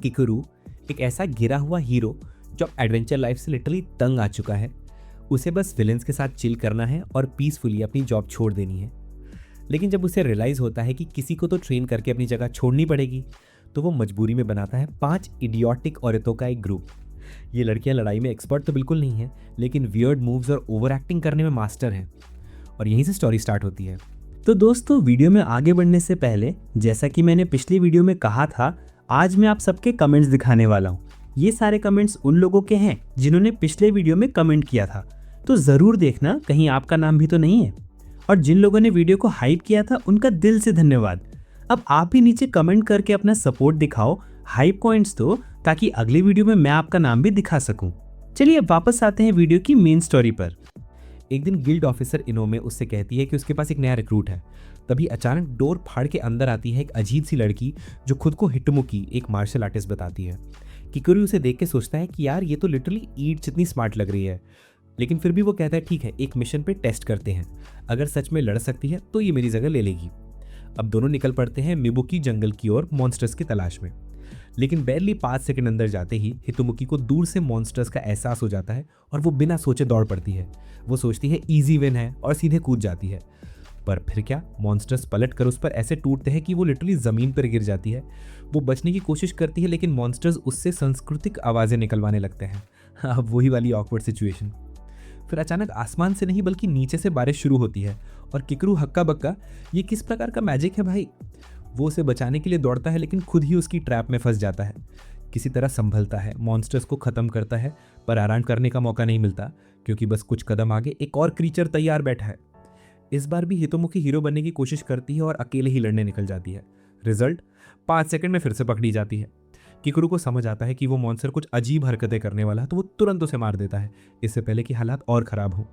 किकुरु एक ऐसा गिरा हुआ हीरो जो एडवेंचर लाइफ से लिटरली तंग आ चुका है। उसे बस विलेंस के साथ चिल करना है और पीसफुली अपनी जॉब छोड़ देनी है। लेकिन जब उसे रियलाइज होता है कि किसी को तो ट्रेन करके अपनी जगह छोड़नी पड़ेगी, तो वो मजबूरी में बनाता है 5 इडियोटिक औरतों का एक ग्रुप। ये लड़कियां लड़ाई में एक्सपर्ट तो बिल्कुल नहीं है, लेकिन वियर्ड मूव्स और ओवर एक्टिंग करने में मास्टर हैं। और यहीं से स्टोरी स्टार्ट होती है। तो दोस्तों, वीडियो में आगे बढ़ने से पहले, जैसा कि मैंने पिछली वीडियो में कहा था, आज मैं आप सबके कमेंट्स दिखाने वाला हूँ। ये सारे कमेंट्स उन लोगों के हैं जिन्होंने पिछले वीडियो में कमेंट किया था, तो ज़रूर देखना कहीं आपका नाम भी तो नहीं है। और जिन लोगों ने वीडियो को हाइप किया था, उनका दिल से धन्यवाद। अब आप भी नीचे कमेंट करके अपना सपोर्ट दिखाओ, हाइप पॉइंट्स दो, ताकि अगली वीडियो में मैं आपका नाम भी दिखा सकूं। चलिए अब वापस आते हैं वीडियो की मेन स्टोरी पर। एक दिन गिल्ड ऑफिसर इनोमे उससे कहती है कि उसके पास एक नया रिक्रूट है। तभी अचानक डोर फाड़ के अंदर आती है एक अजीब सी लड़की जो खुद को हिटमुकी एक मार्शल आर्टिस्ट बताती है। किकुरु उसे देख के सोचता है कि यार ये तो लिटरली ईट जितनी स्मार्ट लग रही है। लेकिन फिर भी वो कहता है ठीक है, एक मिशन पे टेस्ट करते हैं, अगर सच में लड़ सकती है तो ये मेरी जगह ले लेगी। अब दोनों निकल पड़ते हैं मिबुकी जंगल की ओर मॉन्स्टर्स की तलाश में। लेकिन बैरली 5 सेकंड अंदर जाते ही हितोमुकी को दूर से मॉन्स्टर्स का एहसास हो जाता है और वो बिना सोचे दौड़ पड़ती है। वो सोचती है इजी विन है और सीधे कूद जाती है। पर फिर क्या, मॉन्स्टर्स पलट कर उस पर ऐसे टूटते हैं कि वो लिटरली ज़मीन पर गिर जाती है। वो बचने की कोशिश करती है, लेकिन मॉन्स्टर्स उससे सांस्कृतिक आवाज़ें निकलवाने लगते हैं। अब वही वाली ऑकवर्ड सिचुएशन। फिर अचानक आसमान से नहीं बल्कि नीचे से बारिश शुरू होती है और किकुरु हक्का बक्का, ये किस प्रकार का मैजिक है भाई। वो उसे बचाने के लिए दौड़ता है, लेकिन खुद ही उसकी ट्रैप में फंस जाता है। किसी तरह संभलता है, मॉन्स्टर्स को ख़त्म करता है, पर आराम करने का मौका नहीं मिलता, क्योंकि बस कुछ कदम आगे एक और क्रीचर तैयार बैठा है। इस बार भी हितोमुखी हीरो बनने की कोशिश करती है और अकेले ही लड़ने निकल जाती है। रिजल्ट 5 सेकंड में फिर से पकड़ी जाती है। किकुरु को समझ आता है कि वो मॉन्स्टर कुछ अजीब हरकतें करने वाला है, तो वो तुरंत उसे मार देता है, इससे पहले कि हालात और ख़राब हो।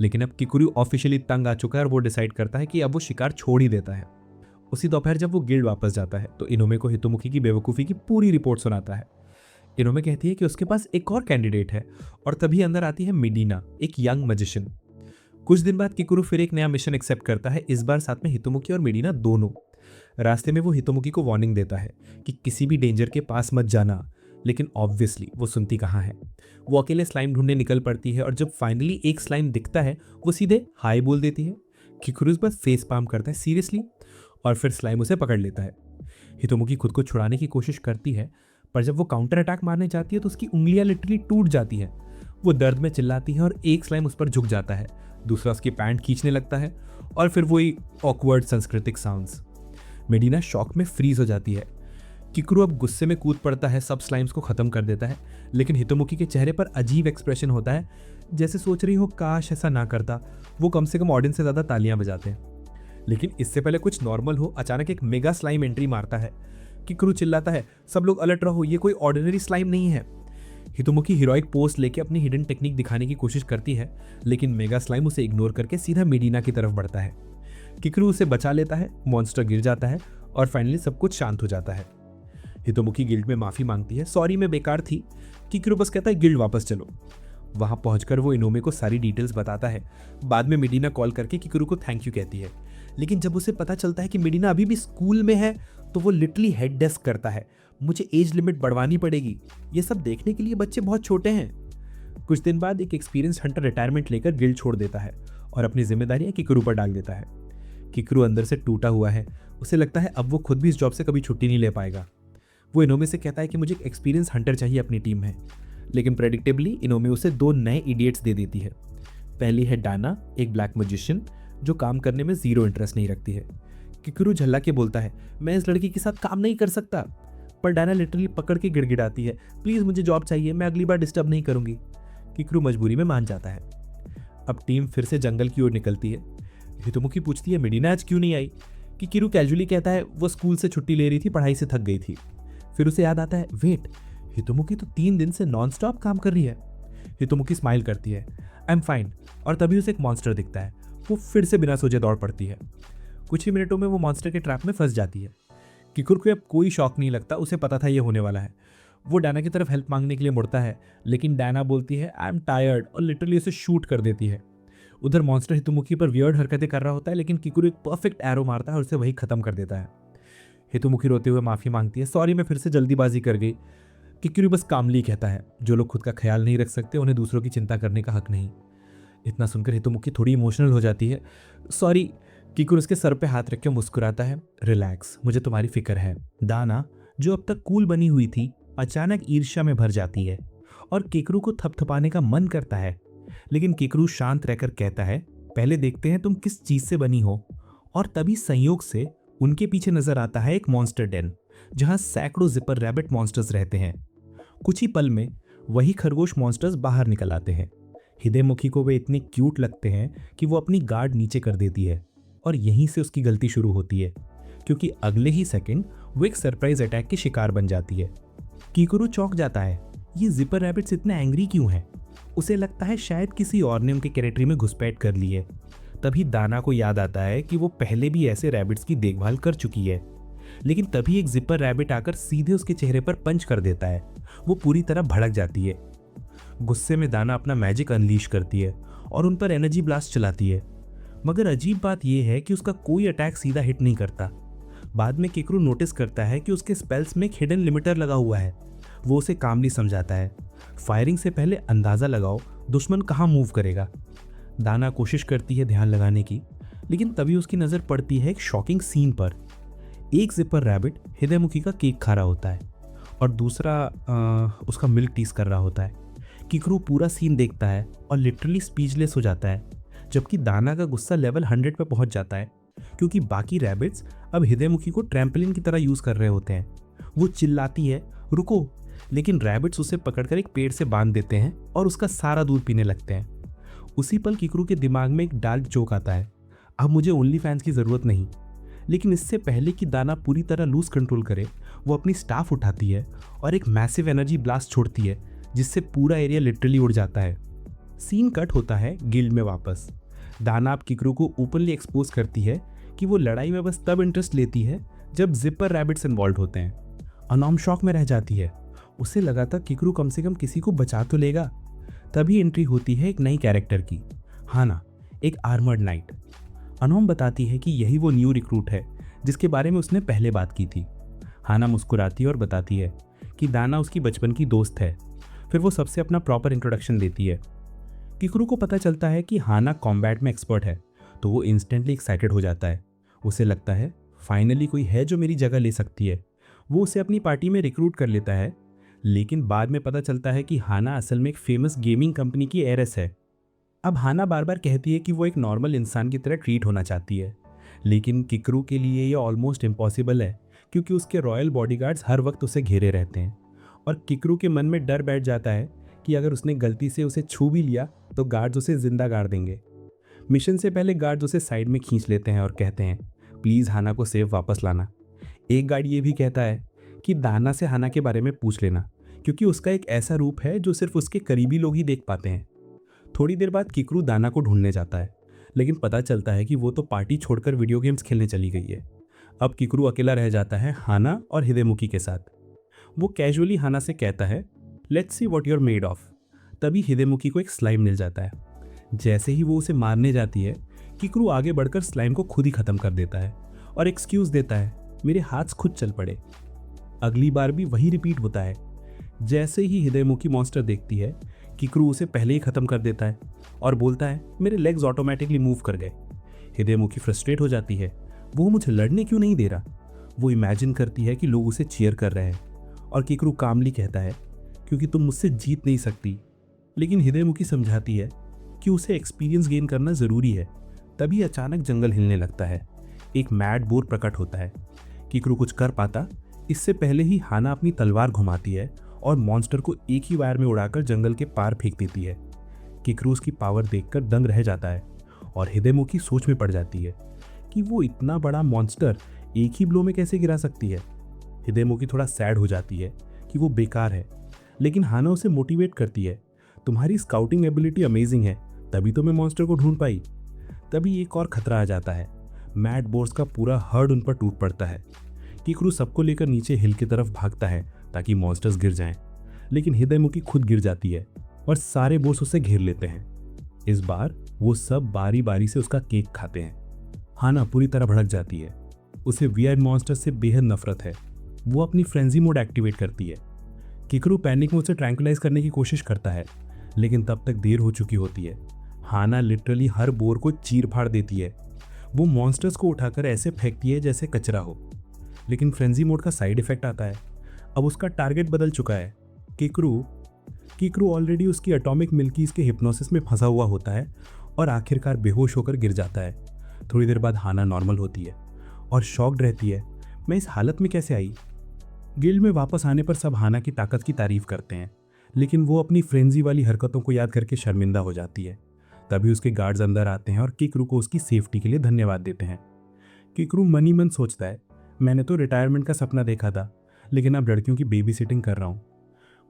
लेकिन अब किकुरु ऑफिशियली तंग आ चुका है और वो डिसाइड करता है कि अब वो शिकार छोड़ ही देता है। उसी दोपहर जब वो गिल्ड वापस जाता है तो इनोमे को हितोमुखी की बेवकूफ़ी की पूरी रिपोर्ट सुनाता है। इनोमे कहती है कि उसके पास एक और कैंडिडेट है, और तभी अंदर आती है मिडीना, एक यंग मैजिशियन। कुछ दिन बाद किकुरु फिर एक नया मिशन एक्सेप्ट करता है, इस बार साथ में हितोमुखी और मिडीना दोनों। रास्ते में वो हितोमुखी को वार्निंग देता है कि किसी भी डेंजर के पास मत जाना, लेकिन ऑब्वियसली वो सुनती कहाँ है। वो अकेले स्लाइम ढूंढने निकल पड़ती है और जब फाइनली एक स्लाइम दिखता है, वो सीधे हाई बोल देती है। किकुरु बस फेस पाम करता है सीरियसली, और फिर स्लाइम उसे पकड़ लेता है। हितोमुखी खुद को छुड़ाने की कोशिश करती है, पर जब वो काउंटर अटैक मारने जाती है तो उसकी उंगलियां लिटरली टूट जाती है। वो दर्द में चिल्लाती है और एक स्लाइम उस पर झुक जाता है, दूसरा उसकी पैंट खींचने लगता है, और फिर वही ऑकवर्ड सांस्कृतिक साउंड्स। मेडिना शॉक में फ्रीज हो जाती है। किकुरु अब गुस्से में कूद पड़ता है, सब स्लाइम्स को खत्म कर देता है, लेकिन हितोमुखी के चेहरे पर अजीब एक्सप्रेशन होता है, जैसे सोच रही हो काश ऐसा ना करता, वो कम से कम ऑडियंस से ज़्यादा तालियां बजाते। लेकिन इससे पहले कुछ नॉर्मल हो, अचानक एक मेगा स्लाइम एंट्री मारता है। किकुरु चिल्लाता है, सब लोग अलर्ट रहो, ये कोई ऑर्डिनरी स्लाइम नहीं है। हितोमुखी हीरोइक पोस्ट लेके अपनी हिडन टेक्निक दिखाने की कोशिश करती है, लेकिन मेगा स्लाइम उसे इग्नोर करके सीधा मेडिना की तरफ बढ़ता है। किकुरु उसे बचा लेता है, मॉन्स्टर गिर जाता है और फाइनली सब कुछ शांत हो जाता है। हितोमुखी गिल्ड में माफ़ी मांगती है, सॉरी मैं बेकार थी। किकुरु बस कहता है गिल्ड वापस चलो। वहाँ पहुंचकर वो इनोमे को सारी डिटेल्स बताता है। बाद में मेडिना कॉल करके किकुरु को थैंक यू कहती है, लेकिन जब उसे पता चलता है कि मेडिना अभी भी स्कूल में है, तो वो लिटरली हेड डेस्क करता है, मुझे एज लिमिट बढ़वानी पड़ेगी, ये सब देखने के लिए बच्चे बहुत छोटे हैं। कुछ दिन बाद एक एक्सपीरियंस हंटर रिटायरमेंट लेकर गिल्ड छोड़ देता है और अपनी जिम्मेदारियां किकुरु पर डाल देता है। किकुरु अंदर से टूटा हुआ है, उसे लगता है अब वो खुद भी इस जॉब से कभी छुट्टी नहीं ले पाएगा। वो इनोमे से कहता है कि मुझे एक एक्सपीरियंस हंटर चाहिए अपनी टीम में, लेकिन प्रेडिक्टेबली इनोमे उसे 2 नए इडियट्स दे देती है। पहली है डाना, एक ब्लैक मैजिशियन जो काम करने में जीरो इंटरेस्ट नहीं रखती है। किकुरु झल्ला के बोलता है, मैं इस लड़की के साथ काम नहीं कर सकता, पर डाना लिटरली पकड़ के गिड़गिड़ाती है, प्लीज़ मुझे जॉब चाहिए, मैं अगली बार डिस्टर्ब नहीं करूंगी। किकुरु मजबूरी में मान जाता है। अब टीम फिर से जंगल की ओर निकलती है। हितोमुखी पूछती है, मेडिना आज क्यों नहीं आई? किकुरु कैजुअली कहता है वो स्कूल से छुट्टी ले रही थी, पढ़ाई से थक गई थी। फिर उसे याद आता है, वेट, हितोमुखी तो 3 दिन से नॉन स्टॉप काम कर रही है। हितोमुखी स्माइल करती है, आई एम फाइन, और तभी उसे एक मॉन्स्टर दिखता है। वो फिर से बिना सोचे दौड़ पड़ती है। कुछ ही मिनटों में वो मॉन्स्टर के ट्रैप में फंस जाती है। किकुरु को अब कोई शौक नहीं लगता, उसे पता था ये होने वाला है। वो डाना की तरफ हेल्प मांगने के लिए मुड़ता है, लेकिन डाना बोलती है आई एम टायर्ड और लिटरली उसे शूट कर देती है। उधर मॉन्स्टर हितोमुखी पर वियर्ड हरकतें कर रहा होता है, लेकिन किकुरु एक परफेक्ट एरो मारता है और उसे वही खत्म कर देता है। हितोमुखी रोते हुए माफी मांगती है, सॉरी मैं फिर से जल्दीबाजी कर गई। किकुरु बस कामली कहता है, जो लोग खुद का ख्याल नहीं रख सकते उन्हें दूसरों की चिंता करने का हक नहीं। इतना सुनकर हितोमुखी थोड़ी इमोशनल हो जाती है। सॉरी। किकुरु उसके सर पे हाथ रख के मुस्कुराता है, रिलैक्स, मुझे तुम्हारी फिक्र है। दाना, जो अब तक कूल बनी हुई थी, अचानक ईर्ष्या में भर जाती है और किकुरु को थपथपाने का मन करता है, लेकिन किकुरु शांत रहकर कहता है, पहले देखते हैं तुम किस चीज से बनी हो। और तभी संयोग से उनके पीछे नजर आता है एक मॉन्स्टर डेन, जहां सैकड़ों जिपर रैबिट मॉन्स्टर्स रहते हैं। कुछ ही पल में वही खरगोश मॉन्स्टर्स बाहर निकल आते हैं। हिदेमुखी को वे इतने क्यूट लगते हैं कि वो अपनी गार्ड नीचे कर देती है और यहीं से उसकी गलती शुरू होती है, क्योंकि अगले ही सेकंड वो एक सरप्राइज अटैक की शिकार बन जाती है। किकुरु चौंक जाता है, ये जिपर रैबिट्स इतने एंग्री क्यों हैं? उसे लगता है शायद किसी और ने उनके टेरिटरी में घुसपैठ कर ली है। तभी दाना को याद आता है कि वो पहले भी ऐसे रैबिट्स की देखभाल कर चुकी है, लेकिन तभी एक जिपर रैबिट आकर सीधे उसके चेहरे पर पंच कर देता है। वो पूरी तरह भड़क जाती है। गुस्से में दाना अपना मैजिक अनलीश करती है और उन पर एनर्जी ब्लास्ट चलाती है, मगर अजीब बात यह है कि उसका कोई अटैक सीधा हिट नहीं करता। बाद में किकुरु नोटिस करता है कि उसके स्पेल्स में एक हिडन लिमिटर लगा हुआ है। वो उसे कामली समझाता है, फायरिंग से पहले अंदाजा लगाओ दुश्मन कहाँ मूव करेगा। दाना कोशिश करती है ध्यान लगाने की, लेकिन तभी उसकी नज़र पड़ती है एक शॉकिंग सीन पर। एक जिपर रैबिट हिदेमुखी का केक खा रहा होता है और दूसरा उसका मिल्क टीज कर रहा होता है। किकुरु पूरा सीन देखता है और लिटरली स्पीचलेस हो जाता है, जबकि दाना का गुस्सा लेवल 100 पे पहुंच जाता है, क्योंकि बाकी रैबिट्स अब हिदेमुखी को ट्रैम्पलिन की तरह यूज़ कर रहे होते हैं। वो चिल्लाती है, रुको, लेकिन रैबिट्स उसे पकड़कर एक पेड़ से बांध देते हैं और उसका सारा दूध पीने लगते हैं। उसी पल किकुरु के दिमाग में एक डार्क जोक आता है, अब मुझे ओनली फैंस की ज़रूरत नहीं। लेकिन इससे पहले कि दाना पूरी तरह लूज कंट्रोल करे, वो अपनी स्टाफ उठाती है और एक मैसिव एनर्जी ब्लास्ट छोड़ती है, जिससे पूरा एरिया लिटरली उड़ जाता है। सीन कट होता है गिल्ड में वापस। दाना अब किकुरु को ओपनली एक्सपोज करती है कि वो लड़ाई में बस तब इंटरेस्ट लेती है जब जिपर रैबिट्स इन्वॉल्व होते हैं। अनॉम शॉक में रह जाती है, उसे लगा था किकुरु कम से कम किसी को बचा तो लेगा। तभी एंट्री होती है एक नई कैरेक्टर की, हाना, एक आर्मर्ड नाइट। अनोम बताती है कि यही वो न्यू रिक्रूट है जिसके बारे में उसने पहले बात की थी। हाना मुस्कुराती है और बताती है कि दाना उसकी बचपन की दोस्त है। फिर वो सबसे अपना प्रॉपर इंट्रोडक्शन देती है। किकुरु को पता चलता है कि हाना कॉम्बैट में एक्सपर्ट है, तो वो इंस्टेंटली एक्साइटेड हो जाता है। उसे लगता है फाइनली कोई है जो मेरी जगह ले सकती है। वो उसे अपनी पार्टी में रिक्रूट कर लेता है, लेकिन बाद में पता चलता है कि हाना असल में एक फेमस गेमिंग कंपनी की एरेस है। अब हाना बार बार कहती है कि वो एक नॉर्मल इंसान की तरह ट्रीट होना चाहती है, लेकिन किकुरु के लिए ये ऑलमोस्ट इम्पॉसिबल है, क्योंकि उसके रॉयल बॉडीगार्ड्स हर वक्त उसे घेरे रहते हैं। और किकुरु के मन में डर बैठ जाता है कि अगर उसने गलती से उसे छू भी लिया तो गार्ड्स उसे जिंदा गाड़ देंगे। मिशन से पहले गार्ड्स उसे साइड में खींच लेते हैं और कहते हैं, प्लीज़ हाना को सेफ वापस लाना। एक गार्ड ये भी कहता है कि दाना से हाना के बारे में पूछ लेना, क्योंकि उसका एक ऐसा रूप है जो सिर्फ उसके करीबी लोग ही देख पाते हैं। थोड़ी देर बाद किकुरु दाना को ढूंढने जाता है, लेकिन पता चलता है कि वो तो पार्टी छोड़कर वीडियो गेम्स खेलने चली गई है। अब किकुरु अकेला रह जाता है हाना और हिदेमुकी के साथ। वो कैजुअली हाना से कहता है, let's see what you are made of. तभी हिदेमुकी को एक स्लाइम मिल जाता है। जैसे ही वो उसे मारने जाती है, किकुरु आगे बढ़कर स्लाइम को खुद ही खत्म कर देता है और एक्सक्यूज देता है, मेरे हाथ खुद चल पड़े। अगली बार भी वही रिपीट होता है। जैसे ही हिदेमुकी मॉन्स्टर देखती है, किकुरु उसे पहले ही खत्म कर देता है और बोलता है, मेरे लेग्स ऑटोमेटिकली मूव कर गए। हिदेमुकी फ्रस्ट्रेट हो जाती है, वो मुझे लड़ने क्यों नहीं दे रहा। वो इमेजिन करती है कि लोग उसे चीयर कर रहे हैं और किकुरु कामली कहता है, क्योंकि तुम मुझसे जीत नहीं सकती। लेकिन हिदेमुकी समझाती है कि उसे एक्सपीरियंस गेन करना ज़रूरी है। तभी अचानक जंगल हिलने लगता है। एक मैड बोर प्रकट होता है। किकुरु कुछ कर पाता इससे पहले ही हाना अपनी तलवार घुमाती है और मॉन्स्टर को एक ही वायर में उड़ाकर जंगल के पार फेंक देती है। किकुरु उसकी पावर देखकर दंग रह जाता है और हिदेमुकी सोच में पड़ जाती है कि वो इतना बड़ा मॉन्स्टर एक ही ब्लो में कैसे गिरा सकती है। हिदेमुकी थोड़ा सैड हो जाती है कि वो बेकार है, लेकिन हाना उसे मोटिवेट करती है, तुम्हारी स्काउटिंग एबिलिटी अमेजिंग है, तभी तो मैं मॉन्स्टर को ढूंढ पाई। तभी एक और खतरा आ जाता है। मैड बोर्स का पूरा हर्ड उन पर टूट पड़ता है। किकुरु सबको लेकर नीचे हिल की तरफ भागता है ताकि मॉन्स्टर्स गिर जाएं, लेकिन हिदेमुकी खुद गिर जाती है और सारे बोर्स उसे घेर लेते हैं। इस बार वो सब बारी बारी से उसका केक खाते हैं। हाना पूरी तरह भड़क जाती है। उसे वीआर मॉन्स्टर से बेहद नफरत है। वो अपनी फ्रेंजी मोड एक्टिवेट करती है। किकरू पैनिक में उसे ट्रैंकुलाइज करने की कोशिश करता है, लेकिन तब तक देर हो चुकी होती है। हाना लिटरली हर बोर को चीर फाड़ देती है। वो मॉन्स्टर्स को उठाकर ऐसे फेंकती है जैसे कचरा हो। लेकिन फ्रेंजी मोड का साइड इफेक्ट आता है। अब उसका टारगेट बदल चुका है। किकरू ऑलरेडी उसकी एटॉमिक मिल्कीज के हिप्नोसिस में फंसा हुआ होता है और आखिरकार बेहोश होकर गिर जाता है। थोड़ी देर बाद हाना नॉर्मल होती है और शॉक्ड रहती है, मैं इस हालत में कैसे आई। गिल्ड में वापस आने पर सब हाना की ताकत की तारीफ करते हैं, लेकिन वो अपनी फ्रेंजी वाली हरकतों को याद करके शर्मिंदा हो जाती है। तभी उसके गार्ड्स अंदर आते हैं और किकरू को उसकी सेफ्टी के लिए धन्यवाद देते हैं। किकरू मनी मन सोचता है, मैंने तो रिटायरमेंट का सपना देखा था, लेकिन अब लड़कियों की बेबी सिटिंग कर रहा हूँ।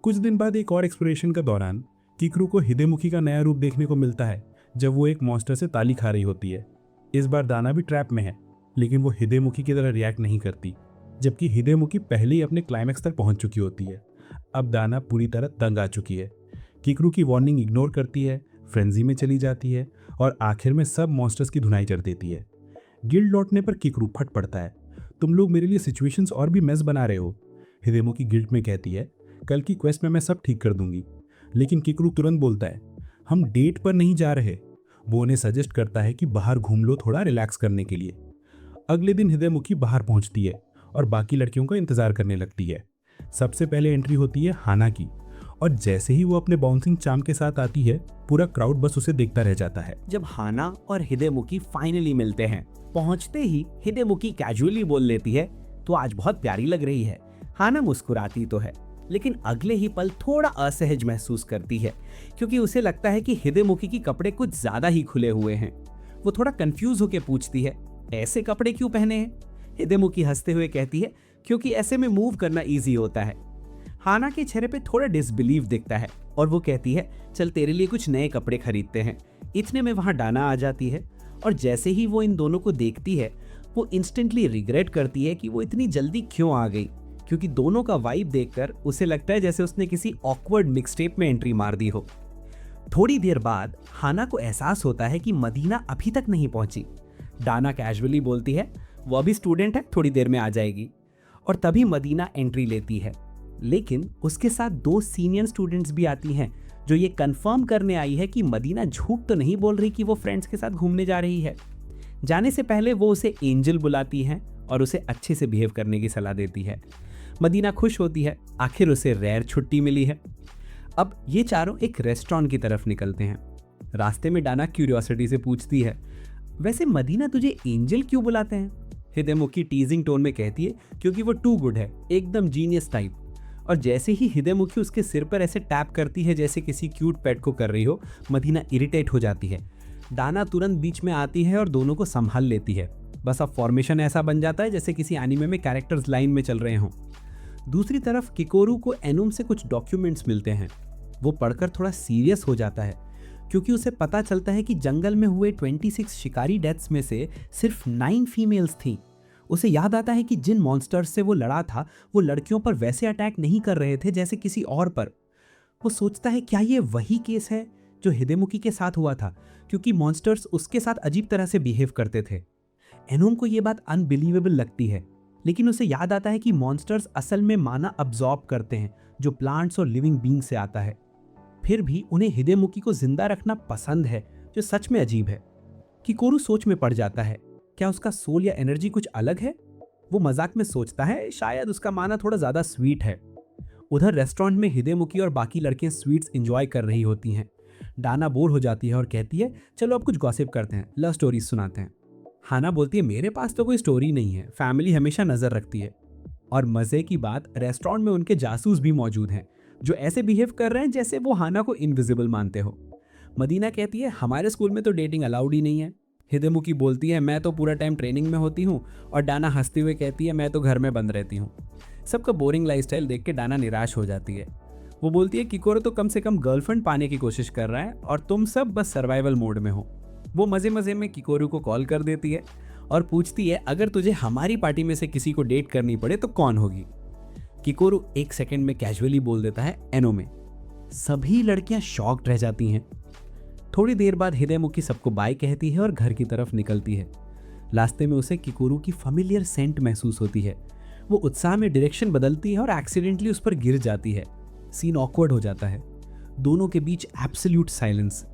कुछ दिन बाद एक और एक्सप्लोरेशन के दौरान किकरू को हिदेमुखी का नया रूप देखने को मिलता है, जब वो एक मॉन्स्टर से ताली खा रही होती है। इस बार दाना भी ट्रैप में है, लेकिन वो हिदेमुखी की तरह रिएक्ट नहीं करती, जबकि हिदेमुखी पहले ही अपने क्लाइमैक्स तक पहुंच चुकी होती है। अब दाना पूरी तरह तंग आ चुकी है। किकरू की वार्निंग इग्नोर करती है, फ्रेंजी में चली जाती है और आखिर में सब मॉन्स्टर्स की धुनाई कर देती है। गिल्ड लौटने पर किकरू फट पड़ता है, तुम लोग मेरे लिए सिचुएशंस और भी मेस बना रहे हो। हिदेमुखी गिल्ड में कहती है, कल की क्वेस्ट में मैं सब ठीक कर दूंगी। लेकिन किकरू तुरंत बोलता है, हम डेट पर नहीं जा रहे। वो उन्हें सजेस्ट करता है कि बाहर घूम लो थोड़ा रिलैक्स करने के लिए। अगले दिन हिदेमुखी बाहर पहुंचती है और बाकी लड़कियों का इंतजार करने लगती है। सबसे पहले एंट्री होती है हाना की, और जैसे ही वो अपने बाउंसिंग चार्म के साथ आती है, पूरा क्राउड बस उसे देखता रह जाता है। जब हाना और हिदेमुखी फाइनली मिलते हैं, पहुंचते ही हिदेमुखी कैजुअली बोल लेती है, तो आज बहुत प्यारी लग रही है। हाना मुस्कुराती तो है, लेकिन अगले ही पल थोड़ा असहज महसूस करती है, क्योंकि उसे लगता है कि हिदेमुखी के कपड़े कुछ ज्यादा ही खुले हुए हैं। वो थोड़ा कंफ्यूज होकर पूछती है, ऐसे कपड़े क्यों पहने हैं? हिदेमुखी हंसते हुए कहती है, क्योंकि ऐसे में मूव करना इजी होता है। हाना के चेहरे पे थोड़ा डिसबिलीव दिखता है और वो कहती है, चल तेरे लिए कुछ नए कपड़े खरीदते हैं। इतने में वहां डाना आ जाती है और जैसे ही वो इन दोनों को देखती है, वो इंस्टेंटली रिग्रेट करती है कि वो इतनी जल्दी क्यों आ गई, क्योंकि दोनों का वाइब देखकर उसे लगता है जैसे उसने किसी ऑकवर्ड मिक्सटेप में एंट्री मार दी हो। थोड़ी देर बाद हाना को एहसास होता है कि मदीना अभी तक नहीं पहुंची। डाना कैजुअली बोलती है, वो अभी स्टूडेंट है, थोड़ी देर में आ जाएगी। और तभी मदीना एंट्री लेती है, लेकिन उसके साथ 2 सीनियर स्टूडेंट्स भी आती हैं, जो ये कंफर्म करने आई है कि मदीना झूठ तो नहीं बोल रही कि वो फ्रेंड्स के साथ घूमने जा रही है। जाने से पहले वो उसे एंजल बुलाती हैं और उसे अच्छे से बिहेव करने की सलाह देती है। मदीना खुश होती है, आखिर उसे रेयर छुट्टी मिली है। अब ये चारों एक रेस्टोरेंट की तरफ निकलते हैं। रास्ते में डाना क्यूरियोसिटी से पूछती है, वैसे मदीना तुझे एंजल क्यों बुलाते हैं? हिदेमुखी टीजिंग टोन में कहती है, क्योंकि वो टू गुड है, एकदम जीनियस टाइप। और जैसे ही हिदेमुखी उसके सिर पर ऐसे टैप करती है जैसे किसी क्यूट पेट को कर रही हो, मदीना इरिटेट हो जाती है। डाना तुरंत बीच में आती है और दोनों को संभाल लेती है। बस अब फॉर्मेशन ऐसा बन जाता है जैसे किसी एनीमे में कैरेक्टर्स लाइन में चल रहे हों। दूसरी तरफ किकोरू को एनुम से कुछ डॉक्यूमेंट्स मिलते हैं। वो पढ़कर थोड़ा सीरियस हो जाता है, क्योंकि उसे पता चलता है कि जंगल में हुए 26 शिकारी डेथ्स में से सिर्फ 9 फीमेल्स थीं। उसे याद आता है कि जिन मॉन्स्टर्स से वो लड़ा था, वो लड़कियों पर वैसे अटैक नहीं कर रहे थे जैसे किसी और पर। वो सोचता है, क्या ये वही केस है जो हिदेमुखी के साथ हुआ था, क्योंकि मॉन्स्टर्स उसके साथ अजीब तरह से बिहेव करते थे। एनुम को ये बात अनबिलीवेबल लगती है, लेकिन उसे याद आता है कि मॉन्स्टर्स असल में माना अब्जॉर्ब करते हैं, जो प्लांट्स और लिविंग बींग से आता है। फिर भी उन्हें हिदेमुखी को जिंदा रखना पसंद है, जो सच में अजीब है। किकोरू सोच में पड़ जाता है, क्या उसका सोल या एनर्जी कुछ अलग है? वो मजाक में सोचता है, शायद उसका माना थोड़ा ज्यादा स्वीट है। उधर रेस्टोरेंट में हिदेमुखी और बाकी लड़कियां स्वीट्स एंजॉय कर रही होती हैं। डाना बोर हो जाती है और कहती है, चलो अब कुछ गॉसिप करते हैं, लव स्टोरीज सुनाते हैं। हाना बोलती है, मेरे पास तो कोई स्टोरी नहीं है, फैमिली हमेशा नजर रखती है। और मजे की बात, रेस्टोरेंट में उनके जासूस भी मौजूद हैं, जो ऐसे बिहेव कर रहे हैं जैसे वो हाना को इनविजिबल मानते हो। मदीना कहती है, हमारे स्कूल में तो डेटिंग अलाउड ही नहीं है। हिदेमुखी बोलती है, मैं तो पूरा टाइम ट्रेनिंग में होती हूँ। और डाना हंसते हुए कहती है, मैं तो घर में बंद रहती हूँ। सबका बोरिंग लाइफस्टाइल देख के डाना निराश हो जाती है। वो बोलती है, किकोरू तो कम से कम गर्लफ्रेंड पाने की कोशिश कर रहा है और तुम सब बस सर्वाइवल मोड में हो। वो मजे मजे में किकोरू को कॉल कर देती है और पूछती है, अगर तुझे हमारी पार्टी में से किसी को डेट करनी पड़े तो कौन होगी? किकोरू 1 सेकंड में कैजुअली बोल देता है, एनोमे। सभी लड़कियां शॉक्ड रह जाती हैं। थोड़ी देर बाद हिदेमुखी सबको बाय कहती है और घर की तरफ निकलती है। रास्ते में उसे किकोरू की फेमिलियर सेंट महसूस होती है। वो उत्साह में डायरेक्शन बदलती है और एक्सीडेंटली उस पर गिर जाती है। सीन ऑकवर्ड हो जाता है, दोनों के बीच एब्सोल्यूट साइलेंस।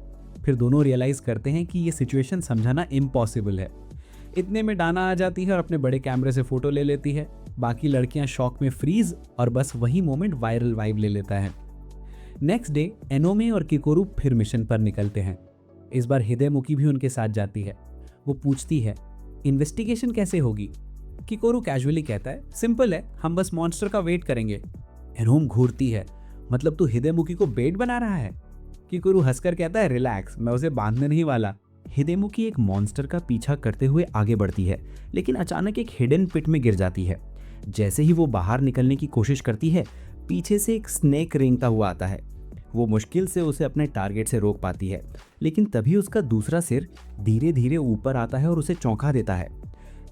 फिर दोनों रियलाइज करते हैं कि ये सिचुएशन समझाना इम्पॉसिबल है। इतने में डाना आ जाती है और अपने बड़े कैमरे से फोटो ले लेती है। बाकी लड़कियां शॉक में फ्रीज और बस वही मोमेंट वायरल वाइब ले लेता है। नेक्स्ट डे एनोमे और किकोरू फिर मिशन पर निकलते हैं। इस बार हिदेमुकी भी उनके साथ जाती है। वो पूछती है, इन्वेस्टिगेशन कैसे होगी? किकोरू कैजुअली कहता है, सिंपल है, हम बस मॉन्स्टर का वेट करेंगे। एनोम घूरती है, मतलब तू हिदेमुकी को बेट बना रहा है? किकोरू हंसकर कहता है, रिलैक्स, मैं उसे बांधने नहीं वाला। हिदेमुकी एक मॉन्स्टर का पीछा करते हुए आगे बढ़ती है, लेकिन अचानक एक हिडन पिट में गिर जाती है। जैसे ही वो बाहर निकलने की कोशिश करती है, पीछे से एक स्नेक रेंगता हुआ आता है। वो मुश्किल से उसे अपने टारगेट से रोक पाती है, लेकिन तभी उसका दूसरा सिर धीरे धीरे ऊपर आता है और उसे चौंका देता है।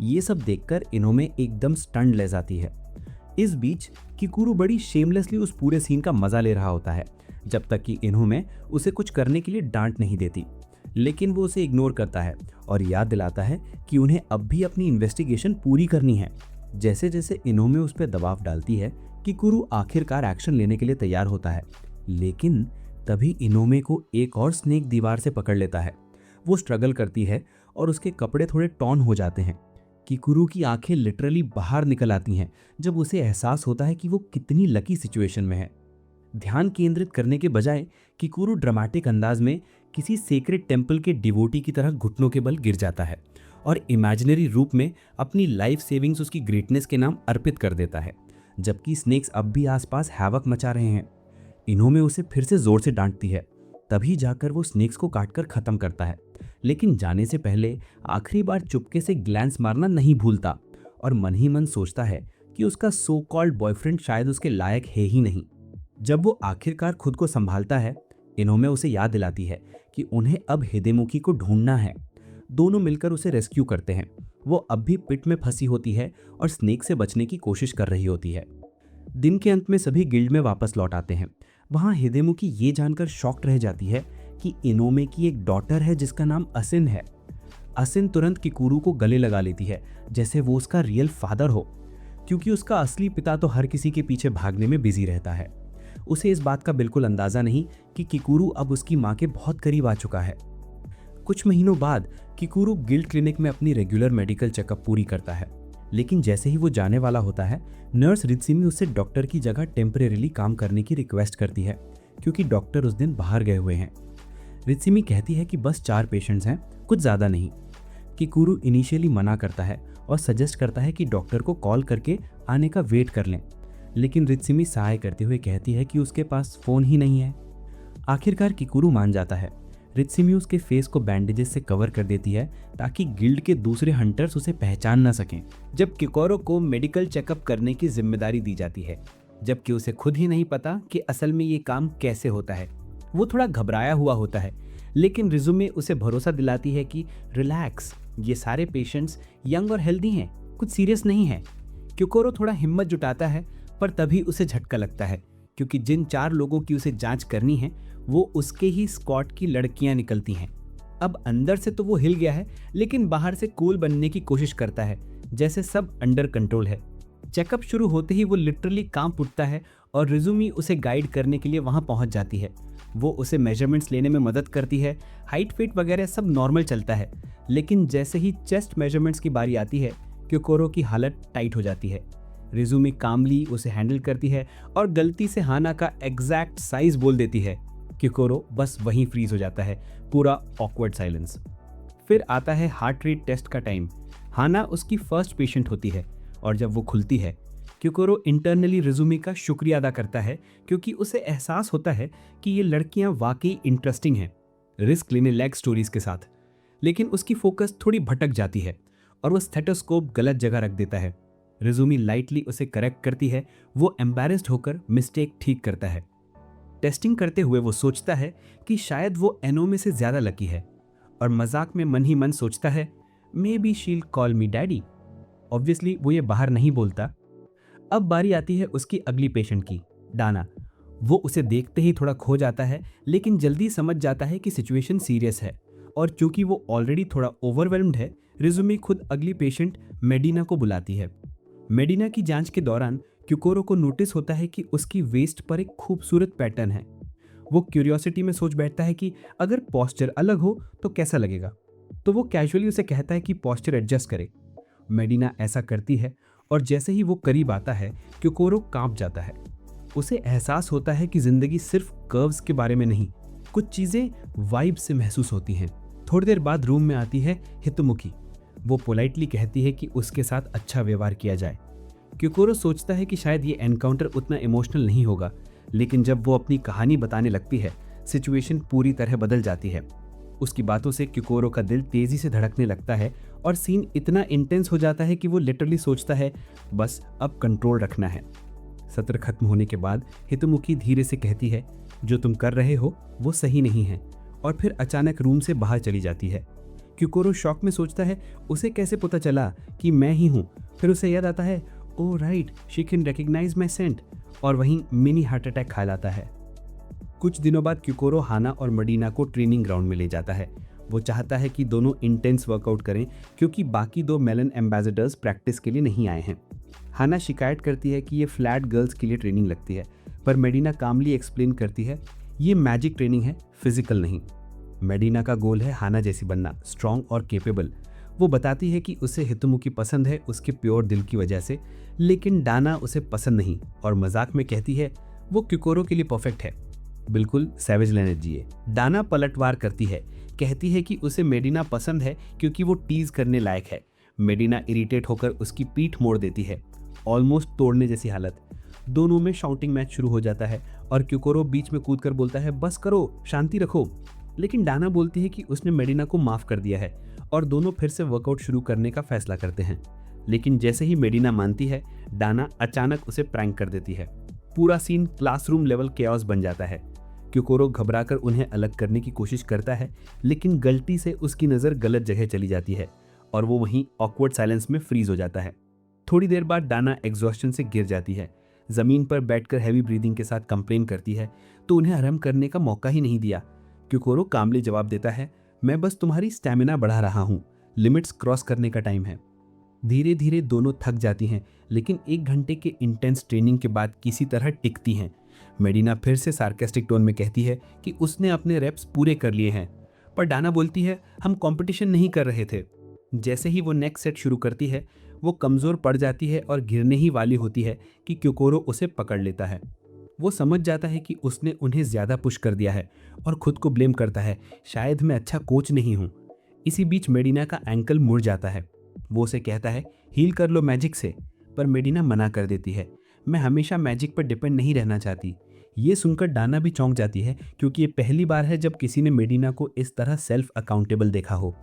ये सब देखकर इनोमे एकदम स्टन्ड ले जाती है। इस बीच किकुरू बड़ी शेमलेसली उस पूरे सीन का मजा ले रहा होता है, जब तक कि इनोमे उसे कुछ करने के लिए डांट नहीं देती। लेकिन वो उसे इग्नोर करता है और याद दिलाता है कि उन्हें अब भी अपनी इन्वेस्टिगेशन पूरी करनी है। जैसे जैसे इनोमे उस पर दबाव डालती है, किकुरू आखिरकार एक्शन लेने के लिए तैयार होता है। लेकिन तभी इनोमे को एक और स्नेक दीवार से पकड़ लेता है। वो स्ट्रगल करती है और उसके कपड़े थोड़े टॉर्न हो जाते हैं। किकुरू की आंखें लिटरली बाहर निकल आती हैं जब उसे एहसास होता है कि वो कितनी लकी सिचुएशन में है। ध्यान केंद्रित करने के बजाय किकुरू ड्रामेटिक अंदाज में किसी सेक्रेट टेम्पल के डिवोटी की तरह घुटनों के बल गिर जाता है और इमेजिनरी रूप में अपनी लाइफ सेविंग्स उसकी ग्रेटनेस के नाम अर्पित कर देता है, जबकि स्नेक्स अब भी आसपास हैवक मचा रहे हैं। इनोमे उसे फिर से जोर से डांटती है, तभी जाकर वो स्नेक्स को काटकर खत्म करता है। लेकिन जाने से पहले आखिरी बार चुपके से ग्लैंस मारना नहीं भूलता और मन ही मन सोचता है कि उसका सो कॉल्ड बॉयफ्रेंड शायद उसके लायक है ही नहीं। जब वो आखिरकार खुद को संभालता है, इनोमे उसे याद दिलाती है कि उन्हें अब हिदेमुकी को ढूंढना है। दोनों मिलकर उसे रेस्क्यू करते हैं। वो अब भी पिट में फंसी होती है और स्नेक से बचने की कोशिश कर रही होती है। दिन के अंत में सभी गिल्ड में वापस लौट आते हैं। वहाँ हिदेमुकी ये जानकर शॉक्ड रह जाती है कि इनोमे की एक डॉटर है जिसका नाम असिन है। असिन तुरंत किकुरू को गले लगा लेती है, जैसे वो उसका रियल फादर हो, क्योंकि उसका असली पिता तो हर किसी के पीछे भागने में बिजी रहता है। उसे इस बात का बिल्कुल अंदाजा नहीं कि किकुरू अब उसकी माँ के बहुत करीब आ चुका है। कुछ महीनों बाद किकुरू गिल्ड क्लिनिक में अपनी रेगुलर मेडिकल चेकअप पूरी करता है, लेकिन जैसे ही वो जाने वाला होता है, नर्स रित्सिमी उससे डॉक्टर की जगह टेम्परेरीली काम करने की रिक्वेस्ट करती है, क्योंकि डॉक्टर उस दिन बाहर गए हुए हैं। रित्सिमी कहती है कि बस 4 पेशेंट्स हैं, कुछ ज़्यादा नहीं। किकुरू इनिशियली मना करता है और सजेस्ट करता है कि डॉक्टर को कॉल करके आने का वेट कर लें, लेकिन रित्सिमी सहाय करते हुए कहती है कि उसके पास फ़ोन ही नहीं है। आखिरकार किकुरू मान जाता है। रित्सिमी उसके फेस को बैंडेजेस से कवर कर देती है ताकि गिल्ड के दूसरे हंटर्स उसे पहचान ना सकें। जब किकोरो को मेडिकल चेकअप करने की जिम्मेदारी दी जाती है, जबकि उसे खुद ही नहीं पता कि असल में ये काम कैसे होता है। वो थोड़ा घबराया हुआ होता है, लेकिन रिजुमे उसे भरोसा दिलाती है कि रिलैक्स, ये सारे पेशेंट्स यंग और हेल्दी हैं, कुछ सीरियस नहीं है। किकोरो थोड़ा हिम्मत जुटाता है, पर तभी उसे झटका लगता है, क्योंकि जिन 4 लोगों की उसे जांच करनी है वो उसके ही स्क्वाड की लड़कियां निकलती हैं। अब अंदर से तो वो हिल गया है, लेकिन बाहर से कूल बनने की कोशिश करता है, जैसे सब अंडर कंट्रोल है। चेकअप शुरू होते ही वो लिटरली कांप उठता है और रिजुमी उसे गाइड करने के लिए वहां पहुंच जाती है। वो उसे मेजरमेंट्स लेने में मदद करती है, हाइट फिट वगैरह सब नॉर्मल चलता है, लेकिन जैसे ही चेस्ट मेजरमेंट्स की बारी आती है, किकोरो की हालत टाइट हो जाती है। रिजुमी कामली उसे हैंडल करती है और गलती से हाना का एग्जैक्ट साइज बोल देती है। किकोरो बस वहीं फ्रीज हो जाता है, पूरा ऑकवर्ड साइलेंस। फिर आता है हार्ट रेट टेस्ट का टाइम। हाना उसकी फर्स्ट पेशेंट होती है और जब वो खुलती है, किकोरो इंटरनली रिजुमी का शुक्रिया अदा करता है, क्योंकि उसे एहसास होता है कि ये लड़कियां वाकई इंटरेस्टिंग हैं, रिस्क लेने लायक स्टोरीज के साथ। लेकिन उसकी फोकस थोड़ी भटक जाती है और वो स्टेथोस्कोप गलत जगह रख देता है। रिजुमी लाइटली उसे करेक्ट करती है। वो एम्बैरेस्ड होकर मिस्टेक ठीक करता है। टेस्टिंग करते हुए वो सोचता है कि शायद वो एनोमे से ज़्यादा लकी है, और मजाक में मन ही मन सोचता है, मे बी शील कॉल मी डैडी। ऑब्वियसली वो ये बाहर नहीं बोलता। अब बारी आती है उसकी अगली पेशेंट की, डाना। वो उसे देखते ही थोड़ा खो जाता है, लेकिन जल्दी समझ जाता है कि सिचुएशन सीरियस है और चूंकि वो ऑलरेडी थोड़ा ओवरवेल्म्ड है, रिजुमी खुद अगली पेशेंट मेडिना को बुलाती है। मेडिना की जांच के दौरान क्यूकोरो को नोटिस होता है कि उसकी वेस्ट पर एक खूबसूरत पैटर्न है। वो क्यूरियोसिटी में सोच बैठता है कि अगर पोस्चर अलग हो तो कैसा लगेगा, तो वो कैजुअली उसे कहता है कि पोस्चर एडजस्ट करे। मेडिना ऐसा करती है और जैसे ही वो करीब आता है क्यूकोरो कांप जाता है। उसे एहसास होता है कि जिंदगी सिर्फ कर्व्स के बारे में नहीं, कुछ चीजें वाइब से महसूस होती हैं। थोड़ी देर बाद रूम में आती है हितोमुकी। वो पोलाइटली कहती है कि उसके साथ अच्छा व्यवहार किया जाए। क्यूकोरो सोचता है कि शायद ये एनकाउंटर उतना इमोशनल नहीं होगा, लेकिन जब वो अपनी कहानी बताने लगती है, सिचुएशन पूरी तरह बदल जाती है। उसकी बातों से क्यूकोरो का दिल तेजी से धड़कने लगता है और सीन इतना इंटेंस हो जाता है कि वो लिटरली सोचता है बस अब कंट्रोल रखना है। सत्र खत्म होने के बाद हितोमुकी धीरे से कहती है, जो तुम कर रहे हो वो सही नहीं है, और फिर अचानक रूम से बाहर चली जाती है। क्यूकोरो शॉक में सोचता है उसे कैसे पता चला कि मैं ही हूँ। फिर उसे याद आता है, oh right, she can recognize my scent, और वहीं मिनी हार्ट अटैक खा लाता है। कुछ दिनों बाद क्यूकोरो हाना और मडीना को ट्रेनिंग ग्राउंड में ले जाता है। वो चाहता है कि दोनों इंटेंस वर्कआउट करें क्योंकि बाकी 2 मेलन एम्बेसडर्स प्रैक्टिस के लिए नहीं आए हैं। हाना शिकायत करती है कि ये फ्लैट गर्ल्स के लिए ट्रेनिंग लगती है, पर मेडिना कामली एक्सप्लेन करती है ये मैजिक ट्रेनिंग है, फिजिकल नहीं। मेडिना का गोल है हाना जैसी बनना, स्ट्रॉन्ग और केपेबल। वो बताती है कि उसे हितोमुकी पसंद है उसके प्योर दिल की वजह से, लेकिन डाना उसे पसंद नहीं, और मजाक में कहती है वो क्यूकोरो के लिए परफेक्ट है, बिल्कुल सैवेज लेने जिए। डाना पलटवार करती है, कहती है कि उसे मेडिना पसंद है क्योंकि वो टीज करने लायक है। मेडिना इरिटेट होकर उसकी पीठ मोड़ देती है, ऑलमोस्ट तोड़ने जैसी हालत। दोनों में शाउटिंग मैच शुरू हो जाता है और क्यूकोरो बीच में कूदकर बोलता है बस करो, शांति रखो। लेकिन डाना बोलती है कि उसने मेडिना को माफ कर दिया है और दोनों फिर से वर्कआउट शुरू करने का फैसला करते हैं। लेकिन जैसे ही मेडिना मानती है, डाना अचानक उसे प्रैंक कर देती है। पूरा सीन क्लासरूम लेवल केओस बन जाता है। क्यूकोरो घबराकर उन्हें अलग करने की कोशिश करता है, लेकिन गलती से उसकी नज़र गलत जगह चली जाती है और वो वहीं ऑकवर्ड साइलेंस में फ्रीज हो जाता है। थोड़ी देर बाद डाना एग्जॉस्शन से गिर जाती है। जमीन पर बैठकर हैवी ब्रीदिंग के साथ कंप्लेन करती है, तो उन्हें आराम करने का मौका ही नहीं दिया। क्यूकोरो कामली जवाब देता है, मैं बस तुम्हारी स्टैमिना बढ़ा रहा हूँ, लिमिट्स क्रॉस करने का टाइम है। धीरे धीरे दोनों थक जाती हैं, लेकिन 1 घंटे के इंटेंस ट्रेनिंग के बाद किसी तरह टिकती हैं। मेडिना फिर से सार्केस्टिक टोन में कहती है कि उसने अपने रेप्स पूरे कर लिए हैं, पर डाना बोलती है हम कंपटीशन नहीं कर रहे थे। जैसे ही वो नेक्स्ट सेट शुरू करती है, वो कमज़ोर पड़ जाती है और गिरने ही वाली होती है कि क्यूकोरो उसे पकड़ लेता है। वो समझ जाता है कि उसने उन्हें ज़्यादा पुश कर दिया है और खुद को ब्लेम करता है, शायद मैं अच्छा कोच नहीं हूँ। इसी बीच मेडिना का एंकल मुड़ जाता है। वो उसे कहता है हील कर लो मैजिक से, पर मेडिना मना कर देती है, मैं हमेशा मैजिक पर डिपेंड नहीं रहना चाहती। ये सुनकर डाना भी चौंक जाती है क्योंकि ये पहली बार है जब किसी ने मेडिना को इस तरह सेल्फ अकाउंटेबल देखा हो।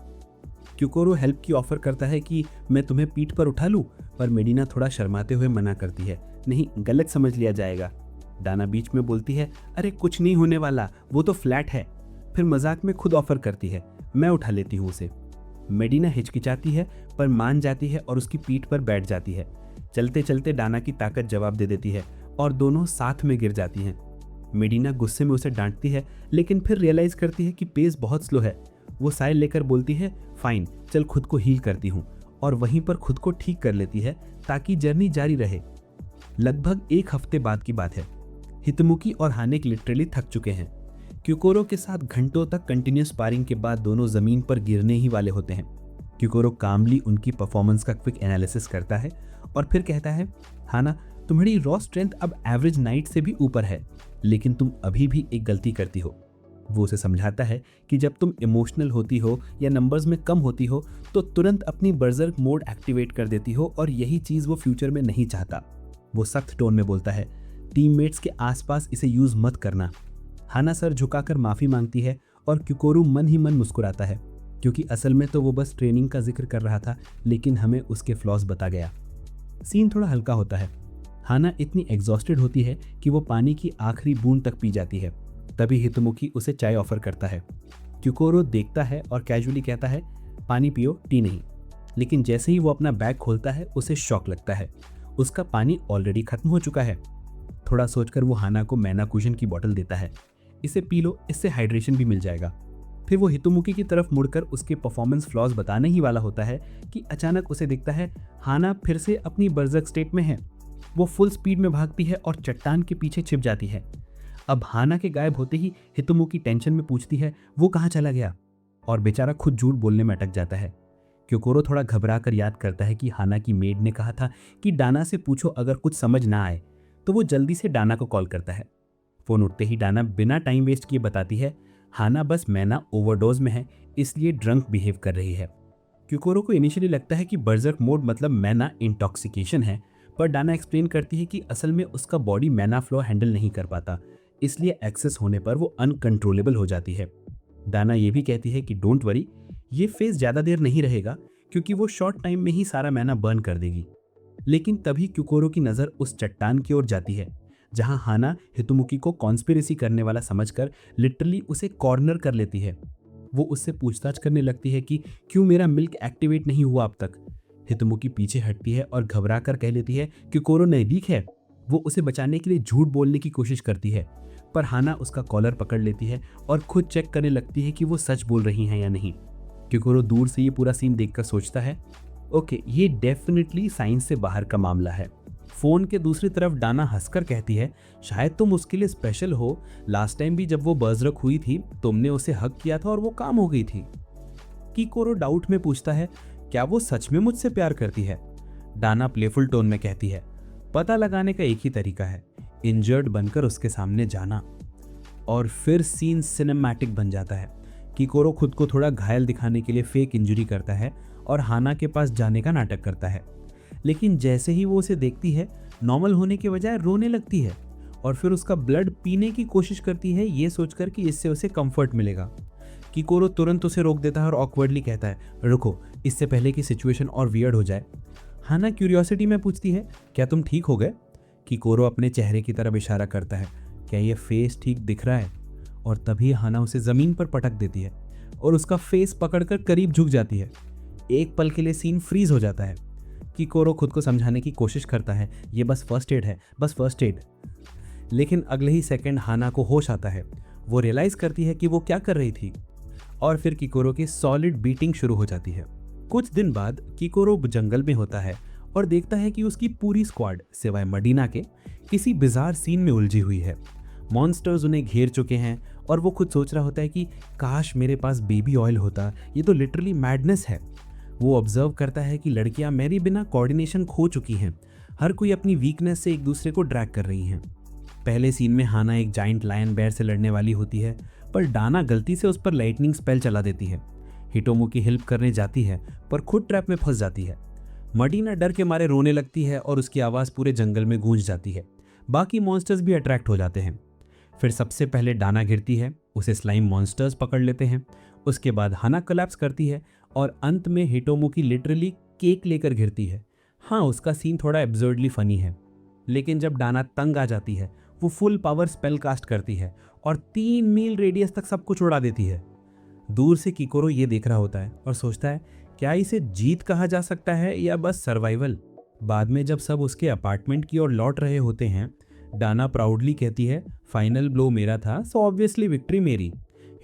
क्यूकोरो हेल्प की ऑफर करता है कि मैं तुम्हें पीठ पर उठा लूँ, पर मेडिना थोड़ा शर्माते हुए मना करती है, नहीं गलत समझ लिया जाएगा। डाना बीच में बोलती है अरे कुछ नहीं होने वाला, वो तो फ्लैट है। फिर मजाक में खुद ऑफर करती है, मैं उठा लेती हूँ उसे। मेडिना हिचकिचाती है पर मान जाती है और उसकी पीठ पर बैठ जाती है। चलते चलते डाना की ताकत जवाब दे देती है और दोनों साथ में गिर जाती हैं। मेडिना गुस्से में उसे डांटती है, लेकिन फिर रियलाइज करती है कि पेस बहुत स्लो है। वो साइड लेकर बोलती है फाइन, चल खुद को हील करती हूँ, और वहीं पर खुद को ठीक कर लेती है ताकि जर्नी जारी रहे। लगभग 1 हफ्ते बाद की बात है। हितोमुकी और हानेक लिटरली थक चुके हैं। क्यूकोरो के साथ घंटों तक कंटिन्यूस स्पारिंग के बाद दोनों जमीन पर गिरने ही वाले होते हैं। क्यूकोरो कामली उनकी परफॉर्मेंस का क्विक एनालिसिस करता है और फिर कहता है, हाना तुम्हारी रॉ स्ट्रेंथ अब एवरेज नाइट से भी ऊपर है, लेकिन तुम अभी भी एक गलती करती हो। वो उसे समझाता है कि जब तुम इमोशनल होती हो या नंबर्स में कम होती हो तो तुरंत अपनी बर्जर्क मोड एक्टिवेट कर देती हो, और यही चीज़ वो फ्यूचर में नहीं चाहता। वो सख्त टोन में बोलता है, टीममेट्स के आसपास इसे यूज़ मत करना। हाना सर झुकाकर माफ़ी मांगती है और क्यूकोरो मन ही मन मुस्कुराता है, क्योंकि असल में तो वो बस ट्रेनिंग का जिक्र कर रहा था, लेकिन हमें उसके फ्लॉज बता गया। सीन थोड़ा हल्का होता है। हाना इतनी एग्जॉस्टेड होती है कि वो पानी की आखिरी बूंद तक पी जाती है। तभी हितोमुकी उसे चाय ऑफर करता है। क्यूकोरो देखता है और कैजुअली कहता है, पानी पियो, टी नहीं। लेकिन जैसे ही वो अपना बैग खोलता है उसे शॉक लगता है, उसका पानी ऑलरेडी खत्म हो चुका है। थोड़ा सोचकर वो हाना को मैना कुशन की बोतल देता है, इसे पी लो, इससे हाइड्रेशन भी मिल जाएगा। फिर वो हितोमुकी की तरफ मुड़कर उसके परफॉर्मेंस फ्लॉज बताने ही वाला होता है कि अचानक उसे दिखता है हाना फिर से अपनी बर्जक स्टेट में है। वो फुल स्पीड में भागती है और चट्टान के पीछे छिप जाती है। अब हाना के गायब होते ही हितोमुकी टेंशन में पूछती है वो कहाँ चला गया, और बेचारा खुद झूठ बोलने में अटक जाता है। क्योकोरो थोड़ा घबरा कर याद करता है कि हाना की मेड ने कहा था कि डाना से पूछो, अगर कुछ समझ ना आए तो वो जल्दी से डाना को कॉल करता है। फोन उठते ही डाना बिना टाइम वेस्ट किए बताती है हाना बस मैना ओवरडोज में है, इसलिए ड्रंक बिहेव कर रही है। क्योकोरो को इनिशियली लगता है कि बर्जर्क मोड मतलब मैना इंटॉक्सिकेशन है, पर डाना एक्सप्लेन करती है कि असल में उसका बॉडी मैना फ्लो हैंडल नहीं कर पाता, इसलिए एक्सेस होने पर वो अनकंट्रोलेबल हो जाती है। डाना ये भी कहती है कि डोंट वरी, ये फेज ज़्यादा देर नहीं रहेगा क्योंकि वो शॉर्ट टाइम में ही सारा मैना बर्न कर देगी। लेकिन तभी क्योकोरो की नज़र उस चट्टान की ओर जाती है जहां हाना हितोमुकी को कॉन्स्पिरेसी करने वाला समझकर लिटरली उसे कॉर्नर कर लेती है। वो उससे पूछताछ करने लगती है कि क्यों मेरा मिल्क एक्टिवेट नहीं हुआ अब तक। हितोमुकी पीछे हटती है और घबरा कर कह लेती है क्योकोरो नज़दीक है। वो उसे बचाने के लिए झूठ बोलने की कोशिश करती है, पर हाना उसका कॉलर पकड़ लेती है और खुद चेक करने लगती है कि वो सच बोल रही हैं या नहीं। क्योकोरो दूर से ये पूरा सीन देखकर सोचता है ओके, ये डेफिनेटली साइंस से बाहर का मामला है। फोन के दूसरी तरफ डाना हंसकर कहती है शायद तुम उसके लिए स्पेशल हो, लास्ट टाइम भी जब वो बर्जरक हुई थी तुमने उसे हक किया था और वो काम हो गई थी। क्योकोरो डाउट में पूछता है क्या वो सच में मुझसे प्यार करती है। डाना प्लेफुल टोन में कहती है पता लगाने का एक ही तरीका है, इंजर्ड बनकर उसके सामने जाना। और फिर सीन सिनेमैटिक बन जाता है। क्योकोरो खुद को थोड़ा घायल दिखाने के लिए फेक इंजरी करता है और हाना के पास जाने का नाटक करता है, लेकिन जैसे ही वो उसे देखती है नॉर्मल होने के बजाय रोने लगती है और फिर उसका ब्लड पीने की कोशिश करती है ये सोचकर कि इससे उसे कंफर्ट मिलेगा। क्योकोरो तुरंत उसे रोक देता है और ऑकवर्डली कहता है रुको, इससे पहले कि सिचुएशन और वियर्ड हो जाए। हाना क्यूरियोसिटी में पूछती है क्या तुम ठीक हो गए। क्योकोरो अपने चेहरे की तरफ इशारा करता है क्या ये फेस ठीक दिख रहा है, और तभी हाना उसे ज़मीन पर पटक देती है और उसका फेस पकड़कर करीब झुक जाती है। एक पल के लिए सीन फ्रीज हो जाता है। क्योकोरो खुद को समझाने की कोशिश करता है ये बस फर्स्ट एड है, बस फर्स्ट एड। लेकिन अगले ही सेकंड हाना को होश आता है। वो रियलाइज़ करती है कि वो क्या कर रही थी और फिर क्योकोरो की सॉलिड बीटिंग शुरू हो जाती है। कुछ दिन बाद क्योकोरो जंगल में होता है और देखता है कि उसकी पूरी स्क्वाड सिवाय मडीना के किसी बिजार सीन में उलझी हुई है। मॉन्स्टर्स उन्हें घेर चुके हैं और वो खुद सोच रहा होता है कि काश मेरे पास बेबी ऑयल होता, ये तो लिटरली मैडनेस है। वो ऑब्जर्व करता है कि लड़कियां मेरे बिना कोऑर्डिनेशन खो चुकी हैं, हर कोई अपनी वीकनेस से एक दूसरे को ड्रैग कर रही हैं। पहले सीन में हाना एक जाइंट लायन बेयर से लड़ने वाली होती है, पर डाना गलती से उस पर लाइटनिंग स्पेल चला देती है। हिटोमुकी हेल्प करने जाती है पर खुद ट्रैप में फंस जाती है। मडीना डर के मारे रोने लगती है और उसकी आवाज़ पूरे जंगल में गूंज जाती है। बाकी मॉन्स्टर्स भी अट्रैक्ट हो जाते हैं। फिर सबसे पहले डाना गिरती है, उसे स्लाइम मॉन्स्टर्स पकड़ लेते हैं। उसके बाद हाना कोलैप्स करती है और अंत में हिटोमुकी लिटरली केक लेकर गिरती है। हाँ, उसका सीन थोड़ा एब्सर्डली फनी है, लेकिन जब डाना तंग आ जाती है वो फुल पावर स्पेल कास्ट करती है और 3 मील रेडियस तक सब कुछ उड़ा देती है। दूर से क्योकोरो ये देख रहा होता है और सोचता है क्या इसे जीत कहा जा सकता है या बस सर्वाइवल। बाद में जब सब उसके अपार्टमेंट की ओर लौट रहे होते हैं, डाना प्राउडली कहती है फाइनल ब्लो मेरा था सो ऑब्वियसली विक्ट्री मेरी।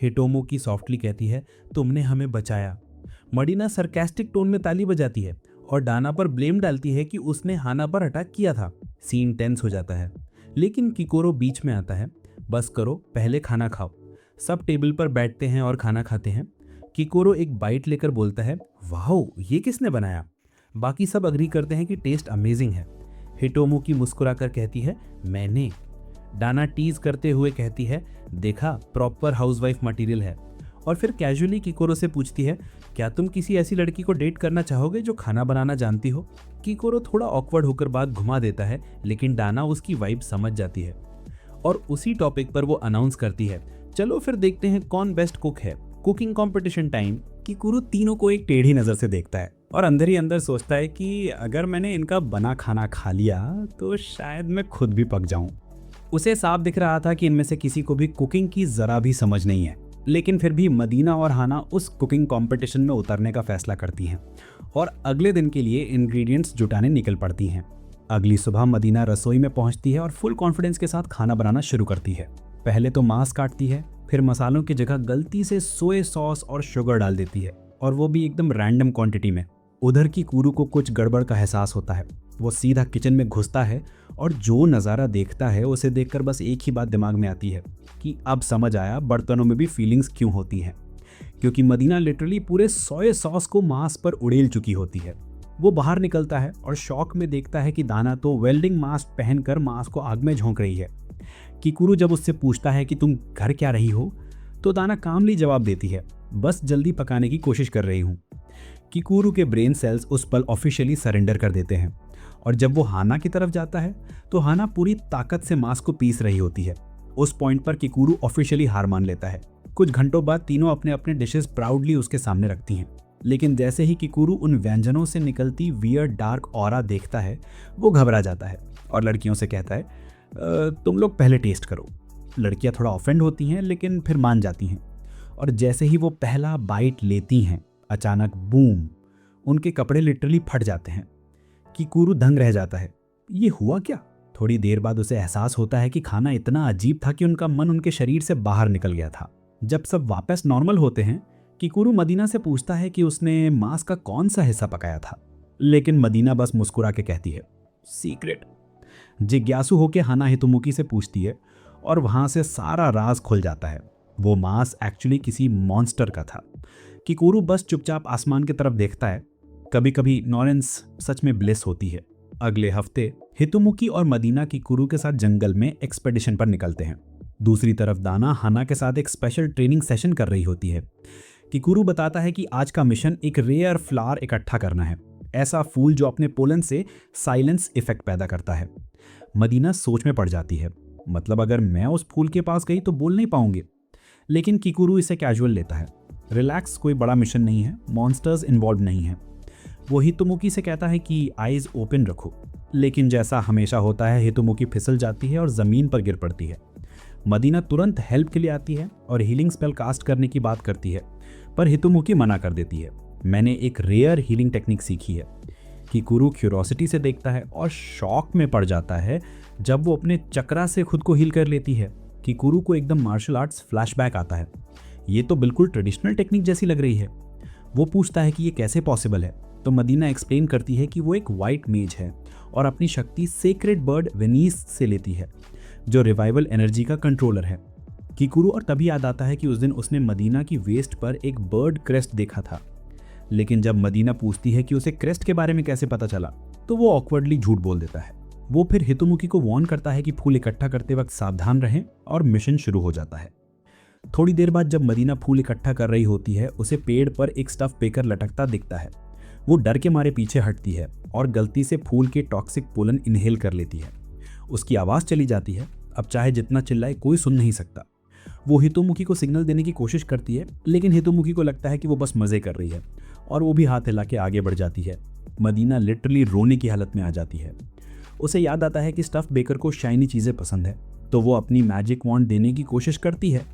हिटोमुकी सॉफ्टली कहती है तुमने हमें बचाया। मडीना सरकास्टिक टोन में ताली बजाती है और डाना पर ब्लेम डालती है कि उसने हाना पर अटैक किया था। सीन टेंस हो जाता है, लेकिन क्योकोरो बीच में आता है बस करो, पहले खाना खाओ। सब टेबल पर बैठते हैं और खाना खाते हैं। क्योकोरो एक बाइट लेकर बोलता है वाओ, ये किसने बनाया। बाकी सब अग्री करते हैं कि टेस्ट अमेजिंग है। हिटोमुकी मुस्कुराकर कहती है मैंने। डाना टीज करते हुए कहती है देखा, प्रॉपर हाउसवाइफ मटेरियल है। और फिर कैजुअली क्योकोरो से पूछती है क्या तुम किसी ऐसी लड़की को डेट करना चाहोगे जो खाना बनाना जानती हो। क्योकोरो थोड़ा ऑकवर्ड होकर बात घुमा देता है, लेकिन डाना उसकी वाइब समझ जाती है और उसी टॉपिक पर वो अनाउंस करती है चलो फिर देखते हैं कौन बेस्ट कुक है। Cooking competition time. क्योकोरो तीनों को एक टेढ़ी नज़र से देखता है और अंदर ही अंदर सोचता है कि अगर मैंने इनका बना खाना खा लिया तो शायद मैं खुद भी पक जाऊं। उसे साफ दिख रहा था कि इनमें से किसी को भी कुकिंग की ज़रा भी समझ नहीं है, लेकिन फिर भी मदीना और हाना उस कुकिंग कंपटीशन में उतरने का फैसला करती हैं और अगले दिन के लिए इंग्रेडिएंट्स जुटाने निकल पड़ती हैं। अगली सुबह मदीना रसोई में पहुंचती है और फुल कॉन्फिडेंस के साथ खाना बनाना शुरू करती है। पहले तो मांस काटती है, फिर मसालों की जगह गलती से सोया सॉस और शुगर डाल देती है, और वो भी एकदम रैंडम क्वांटिटी में। उधर किकुरू को कुछ गड़बड़ का एहसास होता है। वो सीधा किचन में घुसता है और जो नज़ारा देखता है उसे देखकर बस एक ही बात दिमाग में आती है कि अब समझ आया बर्तनों में भी फीलिंग्स क्यों होती हैं, क्योंकि मदीना लिटरली पूरे सोया सॉस को मांस पर उड़ेल चुकी होती है। वो बाहर निकलता है और शॉक में देखता है कि दाना तो वेल्डिंग मास्क पहनकर मांस को आग में झोंक रही है। किकुरू जब उससे पूछता है कि तुम घर क्या रही हो, तो दाना कामली जवाब देती है, बस जल्दी पकाने की कोशिश कर रही हूँ। किकुरू के ब्रेन सेल्स उस पल ऑफिशियली सरेंडर कर देते हैं, और जब वो हाना की तरफ जाता है तो हाना पूरी ताकत से मांस को पीस रही होती है। उस पॉइंट पर किकुरू ऑफिशियली हार मान लेता है। कुछ घंटों बाद तीनों अपने अपने डिशेस प्राउडली उसके सामने रखती हैं, लेकिन जैसे ही किकुरू उन व्यंजनों से निकलती वियर्ड डार्क ऑरा देखता है, वो घबरा जाता है और लड़कियों से कहता है, तुम लोग पहले टेस्ट करो। लड़कियां थोड़ा ऑफेंड होती हैं, लेकिन फिर मान जाती हैं, और जैसे ही वो पहला बाइट लेती हैं, अचानक बूम, उनके कपड़े लिटरली फट जाते हैं। किकुरू दंग रह जाता है, ये हुआ क्या? थोड़ी देर बाद उसे एहसास होता है कि खाना इतना अजीब था कि उनका मन उनके शरीर से बाहर निकल गया था। जब सब वापस नॉर्मल होते हैं, किकुरू मदीना से पूछता है कि उसने मांस का कौन सा हिस्सा पकाया था, लेकिन मदीना बस मुस्कुरा के कहती है, सीक्रेट। जिज्ञासु होकर हाना हितोमुकी से पूछती है और वहां से सारा राज खुल जाता है। वो मांस एक्चुअली किसी मॉन्स्टर का था। किकुरू बस चुपचाप आसमान की तरफ देखता है। कभी कभी नॉरेंस सच में ब्लेस होती है। अगले हफ्ते हितोमुकी और मदीना किकुरू के साथ जंगल में एक्सपेडिशन पर निकलते हैं। दूसरी तरफ दाना हाना के साथ एक स्पेशल ट्रेनिंग सेशन कर रही होती है। किकुरू बताता है कि आज का मिशन एक रेयर फ्लावर इकट्ठा करना है, ऐसा फूल जो अपने पोलन से साइलेंस इफेक्ट पैदा करता है। मदीना सोच में पड़ जाती है, मतलब अगर मैं उस फूल के पास गई तो बोल नहीं पाऊंगी, लेकिन किकुरू इसे कैजुअल लेता है। रिलैक्स, कोई बड़ा मिशन नहीं है, मॉन्स्टर्स इन्वॉल्व नहीं है। वो हितोमुकी से कहता है कि आइज ओपन रखो, लेकिन जैसा हमेशा होता है हितोमुकी फिसल जाती है और ज़मीन पर गिर पड़ती है। मदीना तुरंत हेल्प के लिए आती है और हीलिंग स्पेल कास्ट करने की बात करती है, पर हितोमुकी मना कर देती है। मैंने एक रेयर हीलिंग टेक्निक सीखी है। किकुरू क्यूरोसिटी से देखता है और शॉक में पड़ जाता है जब वो अपने चक्रा से खुद को हील कर लेती है। किकुरू को एकदम मार्शल आर्ट्स फ्लैशबैक आता है। ये तो बिल्कुल ट्रेडिशनल टेक्निक जैसी लग रही है। वो पूछता है कि ये कैसे पॉसिबल है, तो मदीना एक्सप्लेन करती है कि वो एक वाइट मेज है और अपनी शक्ति सेक्रेड बर्ड वेनीस से लेती है, जो रिवाइवल एनर्जी का कंट्रोलर है। किकुरू और तभी याद आता है कि उस दिन उसने मदीना की वेस्ट पर एक बर्ड क्रेस्ट देखा था, लेकिन जब मदीना पूछती है कि उसे क्रेस्ट के बारे में कैसे पता चला, तो वो ऑकवर्डली झूठ बोल देता है। वो फिर हितोमुकी को वार्न करता है कि फूल इकट्ठा करते वक्त सावधान रहें, और मिशन शुरू हो जाता है। थोड़ी देर बाद जब मदीना फूल इकट्ठा कर रही होती है, उसे पेड़ पर एक स्टफ बेकर लटकता दिखता है। वो डर के मारे पीछे हटती है और गलती से फूल के टॉक्सिक पोलन इनहेल कर लेती है। उसकी आवाज़ चली जाती है। अब चाहे जितना चिल्लाए कोई सुन नहीं सकता। वो हितोमुकी को सिग्नल देने की कोशिश करती है, लेकिन हितोमुकी को लगता है कि वो बस मज़े कर रही है, और वो भी हाथ हिला के आगे बढ़ जाती है। मदीना लिटरली रोने की हालत में आ जाती है। उसे याद आता है कि स्टफ बेकर को शाइनी चीज़ें पसंद है, तो वो अपनी मैजिक वॉन्ड देने की कोशिश करती है,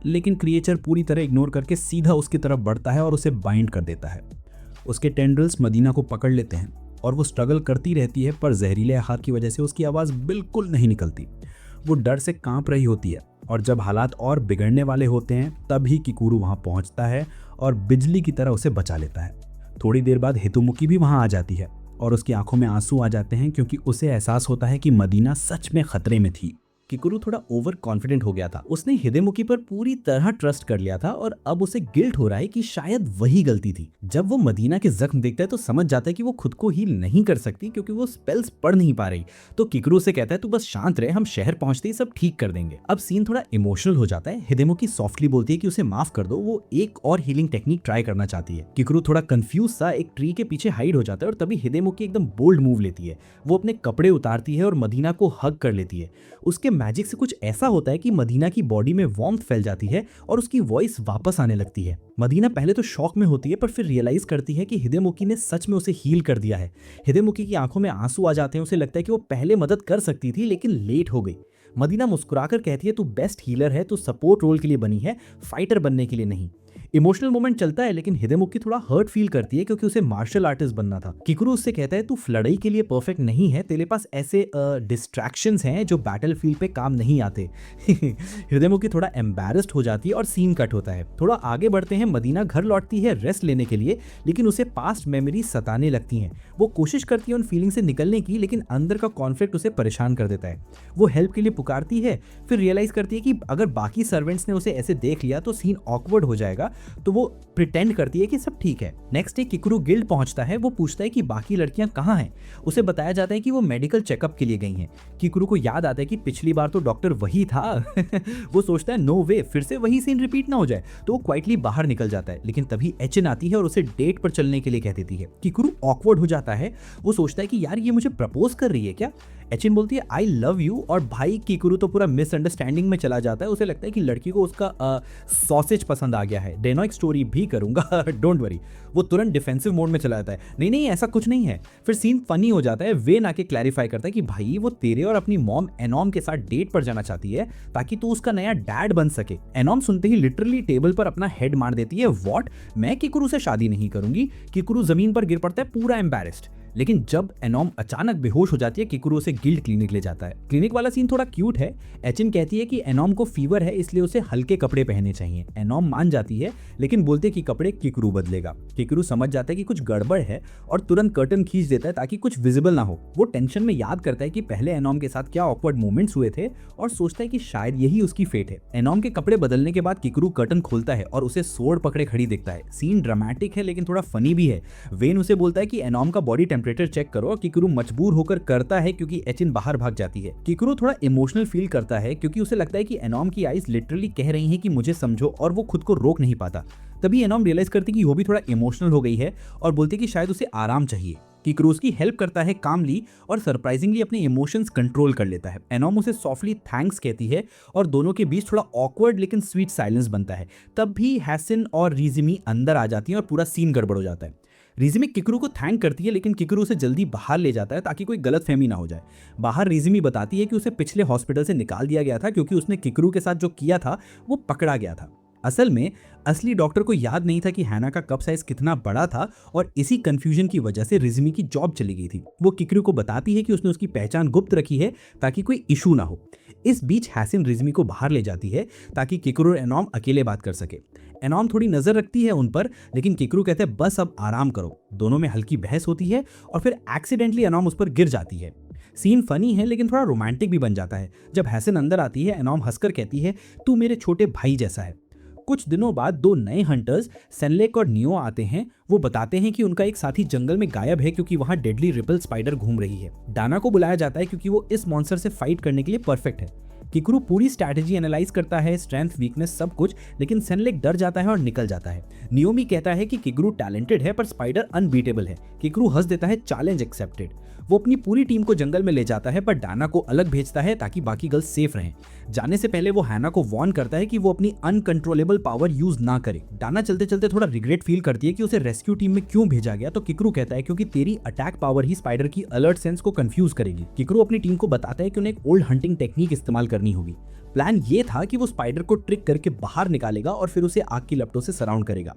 लेकिन क्रिएचर पूरी तरह इग्नोर करके सीधा उसकी तरफ बढ़ता है और उसे बाइंड कर देता है। उसके टेंड्रल्स मदीना को पकड़ लेते हैं और वो स्ट्रगल करती रहती है, पर जहरीले आहार की वजह से उसकी आवाज़ बिल्कुल नहीं निकलती। वो डर से कांप रही होती है, और जब हालात और बिगड़ने वाले होते हैं तभी किकुरू वहाँ पहुँचता है और बिजली की तरह उसे बचा लेता है। थोड़ी देर बाद हितोमुकी भी वहाँ आ जाती है और उसकी आंखों में आंसू आ जाते हैं, क्योंकि उसे एहसास होता है कि मदीना सच में खतरे में थी। किकुरू थोड़ा ओवर कॉन्फिडेंट हो गया था। उसने हिदेमुकी पर पूरी तरह ट्रस्ट कर लिया था और अब उसे गिल्ट हो रहा है कि शायद वही गलती थी। जब वो मदीना के जख्म देखता है तो समझ जाता है कि वो खुद को हील नहीं कर सकती क्योंकि वो स्पेल्स पढ़ नहीं पा रही। तो किकुरू से कहता है तू बस शांत रहे, हम शहर पहुंचते ही सब ठीक कर देंगे। अब सीन थोड़ा इमोशनल हो जाता है। हिदेमुकी सॉफ्टली बोलती है कि उसे माफ कर दो, वो एक और हीलिंग टेक्निक ट्राई करना चाहती है। किकुरू थोड़ा कंफ्यूज सा एक ट्री के पीछे हाइड हो जाता है और तभी हिदेमुकी एकदम बोल्ड मूव लेती है। वो अपने कपड़े उतारती है और मदीना को हग कर लेती है। उसके मैजिक से कुछ ऐसा होता है कि मदीना की बॉडी में वार्मथ फैल जाती है और उसकी वॉइस वापस आने लगती है। मदीना पहले तो शॉक में होती है, पर फिर रियलाइज करती है कि हिदेमुकी ने सच में उसे हील कर दिया है। हिदेमुकी की आंखों में आंसू आ जाते हैं। उसे लगता है कि वो पहले मदद कर सकती थी लेकिन लेट हो गई। मदीना मुस्कुराकर कहती है तू बेस्ट हीलर है, तू सपोर्ट रोल के लिए बनी है, फाइटर बनने के लिए नहीं। इमोशनल मोमेंट चलता है, लेकिन हिदेमुकी थोड़ा हर्ट फील करती है क्योंकि उसे मार्शल आर्टिस्ट बनना था। किकुरु उससे कहता है तू लड़ाई के लिए परफेक्ट नहीं है, तेरे पास ऐसे डिस्ट्रैक्शंस हैं जो बैटल फील्ड पे काम नहीं आते। हिदेमुकी थोड़ा एम्बैरेस्ड हो जाती है और सीन कट होता है। थोड़ा आगे बढ़ते हैं, मदीना घर लौटती है रेस्ट लेने के लिए, लेकिन उसे पास्ट मेमोरी सताने लगती हैं। वो कोशिश करती है उन फीलिंग से निकलने की, लेकिन अंदर का कॉन्फ्लिक्ट उसे परेशान कर देता है। वो हेल्प के लिए पुकारती है, फिर रियलाइज करती है कि अगर बाकी सर्वेंट्स ने उसे ऐसे देख लिया तो सीन ऑकवर्ड हो जाएगा, तो वो प्रिटेंड करती है कि सब ठीक है। नेक्स्ट डे किकुरु गिल्ड पहुंचता है। वो पूछता है कि बाकी लड़कियां कहाँ हैं। उसे बताया जाता है कि वो मेडिकल चेकअप के लिए गई हैं। किकुरु को याद आता है कि पिछली बार तो डॉक्टर वही था। वो सोचता है नो वे, फिर से वही सीन रिपीट ना हो जाए, तो वो क्वाइटली बाहर निकल जाता है। लेकिन तभी एचिन आती है और उसे डेट पर चलने के लिए कह देती है। किकुरु ऑकवर्ड हो जाता है। वो सोचता है कि यार ये मुझे प्रपोज कर रही है क्या। एचिन बोलती है आई लव यू, और भाई किकुरु तो पूरा मिसअंडरस्टैंडिंग में चला जाता है। उसे लगता है कि लड़की को उसका सॉसेज पसंद आ गया है। डेनोइक स्टोरी भी करूंगा, डोंट वरी। वो तुरंत डिफेंसिव मोड में चला जाता है, नहीं नहीं ऐसा कुछ नहीं है। फिर सीन फनी हो जाता है। वेन आके क्लैरिफाई करता है कि भाई वो तेरे और अपनी मॉम एनॉम के साथ डेट पर जाना चाहती है ताकि तू उसका नया डैड बन सके। एनॉम सुनते ही लिटरली टेबल पर अपना हेड मार देती है। व्हाट, मैं किकुरु से शादी नहीं करूंगी। किकुरु जमीन पर गिर पड़ता है पूरा एम्बैरेस्ड। लेकिन जब एनॉम अचानक बेहोश हो जाती है, किकुरु उसे गिल्ड क्लिनिक ले जाता है। क्लिनिक वाला सीन थोड़ा क्यूट है। एचिन कहती है कि एनॉम को फीवर है इसलिए उसे हल्के कपड़े पहनने चाहिए। एनॉम मान जाती है, लेकिन बोलते कि कपड़े किकुरु बदलेगा। किकुरु समझ जाता है कि कुछ गड़बड़ है और तुरंत कर्टन खींच देता है ताकि कुछ विजिबल ना हो। वो टेंशन में याद करता है कि पहले एनॉम के साथ क्या ऑकवर्ड मोमेंट्स हुए थे और सोचता है कि शायद यही उसकी फेट है। एनॉम के कपड़े बदलने के बाद किकुरु कर्टन खोलता है और उसे सोड पकड़े खड़ी दिखता है। सीन ड्रामेटिक है लेकिन थोड़ा फनी भी है। वेन उसे बोलता है कि एनॉम का बॉडी टेम्परेचर चेक करो। किकुरु मजबूर होकर करता है क्योंकि एचिन बाहर भाग जाती है। किकुरु थोड़ा इमोशनल फील करता है क्योंकि उसे लगता है कि एनॉम की आईज लिटरली कह रही हैं कि मुझे समझो, और वो खुद को रोक नहीं पाता। तभी एनॉम रियलाइज करती है कि वो भी थोड़ा इमोशनल हो गई है और बोलती है कि शायद उसे आराम चाहिए। किकुरु उसकी हेल्प करता है कामली और सरप्राइजिंगली अपने इमोशंस कंट्रोल कर लेता है। एनॉम उसे सॉफ्टली थैंक्स कहती है और दोनों के बीच थोड़ा ऑकवर्ड लेकिन स्वीट साइलेंस बनता है। तब भी हैसिन और रिजिमी अंदर आ जाती हैं और पूरा सीन गड़बड़ हो जाता है। रिजिमी किकुरु को थैंक करती है, लेकिन किकुरु उसे जल्दी बाहर ले जाता है ताकि कोई गलतफहमी ना हो जाए। बाहर रिजिमी बताती है कि उसे पिछले हॉस्पिटल से निकाल दिया गया था क्योंकि उसने किकुरु के साथ जो किया था वो पकड़ा गया था। असल में असली डॉक्टर को याद नहीं था कि हैना का कप साइज कितना बड़ा था और इसी कंफ्यूजन की वजह से रिजिमी की जॉब चली गई थी। वो किकुरु को बताती है कि उसने उसकी पहचान गुप्त रखी है ताकि कोई इशू ना हो। इस बीच हैसिन रिजिमी को बाहर ले जाती है ताकि किकुरु और एनॉम अकेले बात कर सके। एनॉम थोड़ी नजर रखती है उन पर, लेकिन किकुरु कहते हैं बस अब आराम करो। दोनों में हल्की बहस होती है और फिर एक्सीडेंटली एनॉम उस पर गिर जाती है। सीन फनी है लेकिन थोड़ा रोमांटिक भी बन जाता है। जब हैसिन अंदर आती है, एनॉम हंसकर कहती है तू मेरे छोटे भाई जैसा है। कुछ दिनों बाद दो नए हंटर्स सेनलेक और नियो आते हैं। वो बताते हैं कि उनका एक साथी जंगल में गायब है क्योंकि वहां डेडली रिपल स्पाइडर घूम रही है। डाना को बुलाया जाता है क्योंकि वो इस मॉन्स्टर से फाइट करने के लिए परफेक्ट है। किकुरु पूरी स्ट्रैटेजी एनालाइज करता है, स्ट्रेंथ, वीकनेस सब कुछ, लेकिन सेनलेक डर जाता है और निकल जाता है। नियोमी कहता है कि किकुरु टैलेंटेड है पर स्पाइडर अनबीटेबल है। किकुरु हंस देता है, चैलेंज एक्सेप्टेड। वो अपनी पूरी टीम को जंगल में ले जाता है पर डाना को अलग भेजता है ताकि बाकी गर्ल्स सेफ रहें। जाने से पहले वो हैना को वार्न करता है कि वो अपनी अनकंट्रोलेबल पावर यूज ना करे। डाना चलते चलते थोड़ा रिग्रेट फील करती है कि उसे रेस्क्यू टीम में क्यों भेजा गया, तो किकुरु कहता है क्योंकि तेरी अटैक पावर ही स्पाइडर की अलर्ट सेंस को कंफ्यूज करेगी। किकुरु अपनी टीम को बताता है कि उन्हें एक ओल्ड हंटिंग टेक्निक इस्तेमाल करनी होगी। प्लान ये था कि वो स्पाइडर को ट्रिक करके बाहर निकालेगा और फिर उसे आग की लपटों से सराउंड करेगा।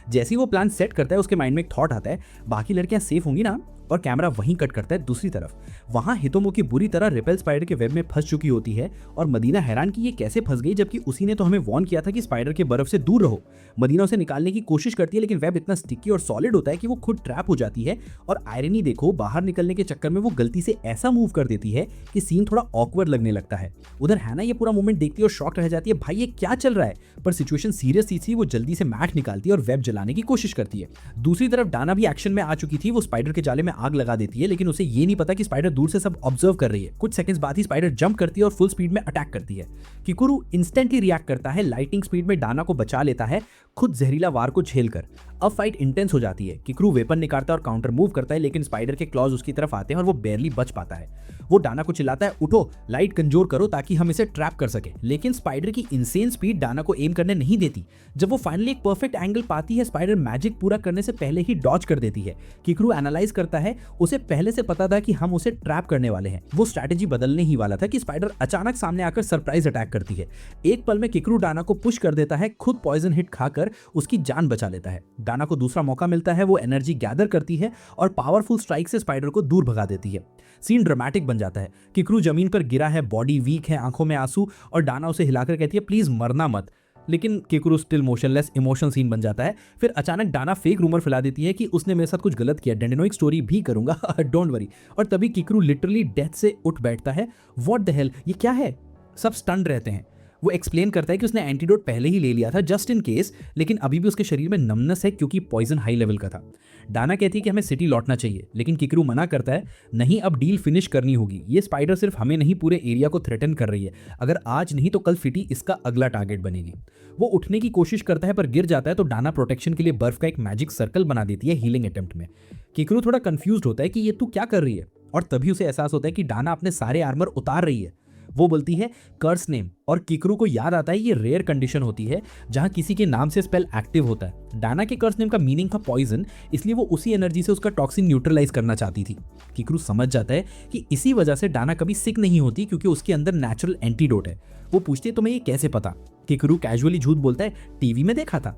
जैसे ही वो प्लान सेट करता है, उसके माइंड में एक थॉट आता है, बाकी लड़कियां सेफ होंगी ना, और कैमरा वहीं कट करता है दूसरी तरफ। वहां हितोमोकी बुरी तरह रिपेल स्पाइडर के वेब में फंस चुकी होती है और मदीना हैरान कि ये कैसे फंस गई जबकि उसी ने तो हमें वार्न किया था कि स्पाइडर के बर्फ से दूर रहो। मदीना उसे निकालने की कोशिश करती है लेकिन वेब इतना स्टिकी और सॉलिड होता है कि वो खुद ट्रैप हो जाती है। और आयरनी देखो, बाहर निकलने के चक्कर में वो गलती से ऐसा मूव कर देती है कि सीन थोड़ा ऑकवर्ड लगने लगता है। उधर हैना ये पूरा मोमेंट देखती है और शॉक रह जाती है, भाई ये क्या चल रहा है। पर सिचुएशन सीरियस थी, वो जल्दी से मैट निकालती है और वेब जलाने की कोशिश करती है। दूसरी तरफ डाना भी एक्शन में आ चुकी थी। वो स्पाइडर के जाले में आग लगा देती है लेकिन उसे ये नहीं पता कि स्पाइडर दूर से सब ऑब्जर्व कर रही है। कुछ सेकंड्स बाद ही स्पाइडर जंप करती है और फुल स्पीड में अटैक करती है। किकुरु इंस्टेंटली रिएक्ट करता है, लाइटिंग स्पीड में डाना को बचा लेता है, खुद जहरीला वार को झेलकर। अब फाइट इंटेंस हो जाती है। किकुरु वेपन निकालता है और काउंटर मूव करता है लेकिन स्पाइडर के क्लॉज उसकी तरफ आते हैं और वो बेयरली बच पाता है। वो डाना को चिल्लाता है, उठो, लाइट कंजोर करो ताकि हम इसे ट्रैप कर सके। लेकिन स्पाइडर की इंसेन स्पीड डाना को एम करने नहीं देती। जब वो फाइनली एक परफेक्ट एंगल पाती है, स्पाइडर मैजिक पूरा करने से पहले ही डॉज कर देती है। किकुरु एनालाइज करता है उसे पहले से पता था कि हम उसे ट्रैप करने वाले हैं। वो स्ट्रैटेजी बदलने ही वाला था कि स्पाइडर अचानक सामने आकर सरप्राइज अटैक करती है। एक पल में किकरू डाना को पुश कर देता है, खुद पॉइजन हिट खाकर उसकी जान बचा लेता है। डाना को दूसरा मौका मिलता है, वो एनर्जी गैदर करती है और पावरफुल स्ट्राइक से स्पाइडर को दूर भगा देती है। सीन ड्रामेटिक बन जाता है। किकरू जमीन पर गिरा है, बॉडी वीक है, आंखों में आंसू, और डाना उसे हिलाकर कहती है प्लीज मरना मत, लेकिन किकरू स्टिल मोशनलेस। इमोशनल सीन बन जाता है। फिर अचानक डाना फेक रूमर फैला देती है कि उसने मेरे साथ कुछ गलत किया, डेंडेनोइक स्टोरी भी करूंगा, डोंट वरी। और तभी किकरू लिटरली डेथ से उठ बैठता है। व्हाट द हेल, ये क्या है? सब स्टन्ड रहते हैं। वो एक्सप्लेन करता है कि उसने एंटीडोट पहले ही ले लिया था जस्ट इन केस, लेकिन अभी भी उसके शरीर में नमनेस है क्योंकि पॉइजन हाई लेवल का था। डाना कहती है कि हमें सिटी लौटना चाहिए, लेकिन किकरू मना करता है, नहीं अब डील फिनिश करनी होगी। ये स्पाइडर सिर्फ हमें नहीं पूरे एरिया को थ्रेटन कर रही है, अगर आज नहीं तो कल सिटी इसका अगला टारगेट बनेगी। वो उठने की कोशिश करता है पर गिर जाता है, तो डाना प्रोटेक्शन के लिए बर्फ का एक मैजिक सर्कल बना देती है हीलिंग अटेम्प्ट में। किकरू थोड़ा कंफ्यूज्ड होता है कि ये तू क्या कर रही है, और तभी उसे एहसास होता है कि डाना अपने सारे आर्मर उतार रही है। वो बोलती है कर्स नेम, और किकरू को याद आता है ये रेयर कंडीशन होती है जहां किसी के नाम से स्पेल एक्टिव होता है। डाना के कर्स नेम का मीनिंग था पॉइजन, इसलिए वो उसी एनर्जी से उसका टॉक्सिन न्यूट्रलाइज करना चाहती थी। किकरू समझ जाता है कि इसी वजह से डाना कभी सिक नहीं होती, क्योंकि उसके अंदर नेचुरल एंटीडोट है। वो पूछती है तुम्हें ये कैसे पता? किकरू कैजुअली झूठ बोलता है, टीवी में देखा था।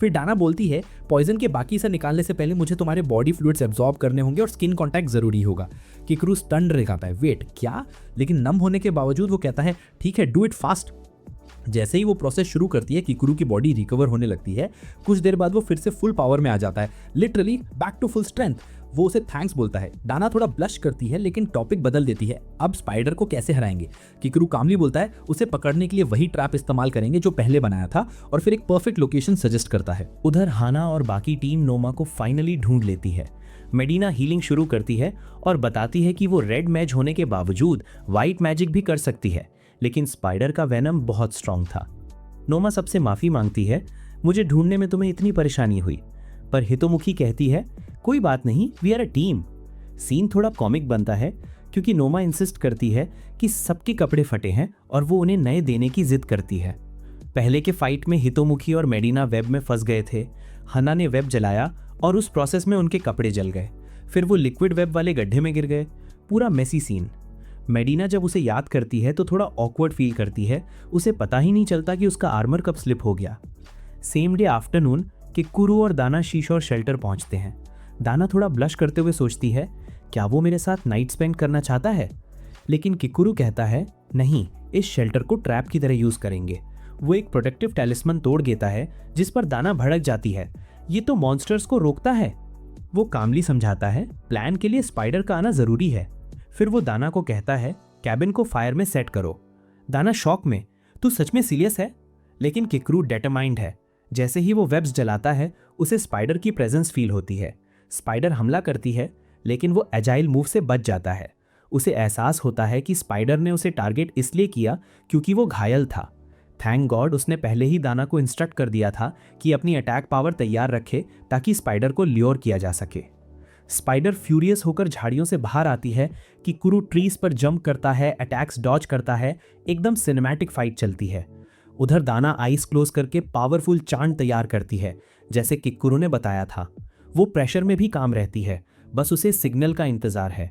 फिर डाना बोलती है पॉइजन के बाकी से निकालने से पहले मुझे तुम्हारे बॉडी फ्लूइड्स एब्जॉर्ब करने होंगे और स्किन कांटेक्ट जरूरी होगा। किकरू स्टन्ड रह जाता है, वेट क्या? लेकिन नम होने के बावजूद वो कहता है ठीक है, डू इट फास्ट। जैसे ही वो प्रोसेस शुरू करती है, किकरू की बॉडी रिकवर होने लगती है। कुछ देर बाद वो फिर से फुल पावर में आ जाता है, literally back to full strength. वो उसे थैंक्स बोलता है। डाना थोड़ा ब्लश करती है, लेकिन टॉपिक बदल देती है, अब स्पाइडर को कैसे हराएंगे? किकरू कामली बोलता है उसे पकड़ने के लिए वही ट्रैप इस्तेमाल करेंगे जो पहले बनाया था, और फिर एक परफेक्ट लोकेशन सजेस्ट करता है। उधर हाना और बाकी टीम नोमा को फाइनली ढूंढ लेती है। मेडिना हीलिंग शुरू करती है और बताती है कि वो रेड मैज होने के बावजूद वाइट मैजिक भी कर सकती है, लेकिन स्पाइडर का वेनम बहुत स्ट्रांग था। नोमा सबसे माफ़ी मांगती है, मुझे ढूंढने में तुम्हें इतनी परेशानी हुई, पर हितोमुखी कहती है कोई बात नहीं, we are a team. Scene थोड़ा कॉमिक बनता है क्योंकि नोमा इंसिस्ट करती है कि सबके कपड़े फटे हैं और वो उन्हें नए देने की जिद करती है। पहले के फाइट में हितोमुखी और मेडिना वेब में फंस गए थे। हना ने वेब जलाया और उस प्रोसेस में उनके कपड़े जल गए। फिर वो लिक्विड वेब वाले गड्ढे में गिर गए। पूरा मेसी सीन। मेडिना जब उसे याद करती है तो थोड़ा ऑकवर्ड फील करती है। उसे पता ही नहीं चलता कि उसका आर्मर कब स्लिप हो गया। सेम डे आफ्टरनून किकुरू और दाना शीश और शेल्टर पहुंचते हैं। दाना थोड़ा ब्लश करते हुए सोचती है क्या वो मेरे साथ नाइट स्पेंड करना चाहता है, लेकिन किकुरू कहता है नहीं, इस शेल्टर को ट्रैप की तरह यूज करेंगे। वो एक प्रोटेक्टिव टैलिस्मन तोड़ देता है जिस पर दाना भड़क जाती है, ये तो मॉन्स्टर्स को रोकता है। वो कामली समझाता है प्लान के लिए स्पाइडर का आना जरूरी है। फिर वो दाना को कहता है कैबिन को फायर में सेट करो। दाना शॉक में, तू सच में सीरियस है? लेकिन किकरू डेटरमाइंड है। जैसे ही वो वेब्स जलाता है उसे स्पाइडर की प्रेजेंस फील होती है। स्पाइडर हमला करती है, लेकिन वो एजाइल मूव से बच जाता है। उसे एहसास होता है कि स्पाइडर ने उसे टारगेट इसलिए किया क्योंकि वो घायल था। थैंक गॉड उसने पहले ही दाना को इंस्ट्रक्ट कर दिया था कि अपनी अटैक पावर तैयार रखे ताकि स्पाइडर को ल्योर किया जा सके। स्पाइडर फ्यूरियस होकर झाड़ियों से बाहर आती है कि कुरू ट्रीज पर जंप करता है, अटैक्स डॉज करता है। एकदम सिनेमैटिक फाइट चलती है। उधर दाना आइस क्लोज करके पावरफुल चांट तैयार करती है, जैसे किकुरू ने बताया था। वो प्रेशर में भी काम रहती है, बस उसे सिग्नल का इंतजार है।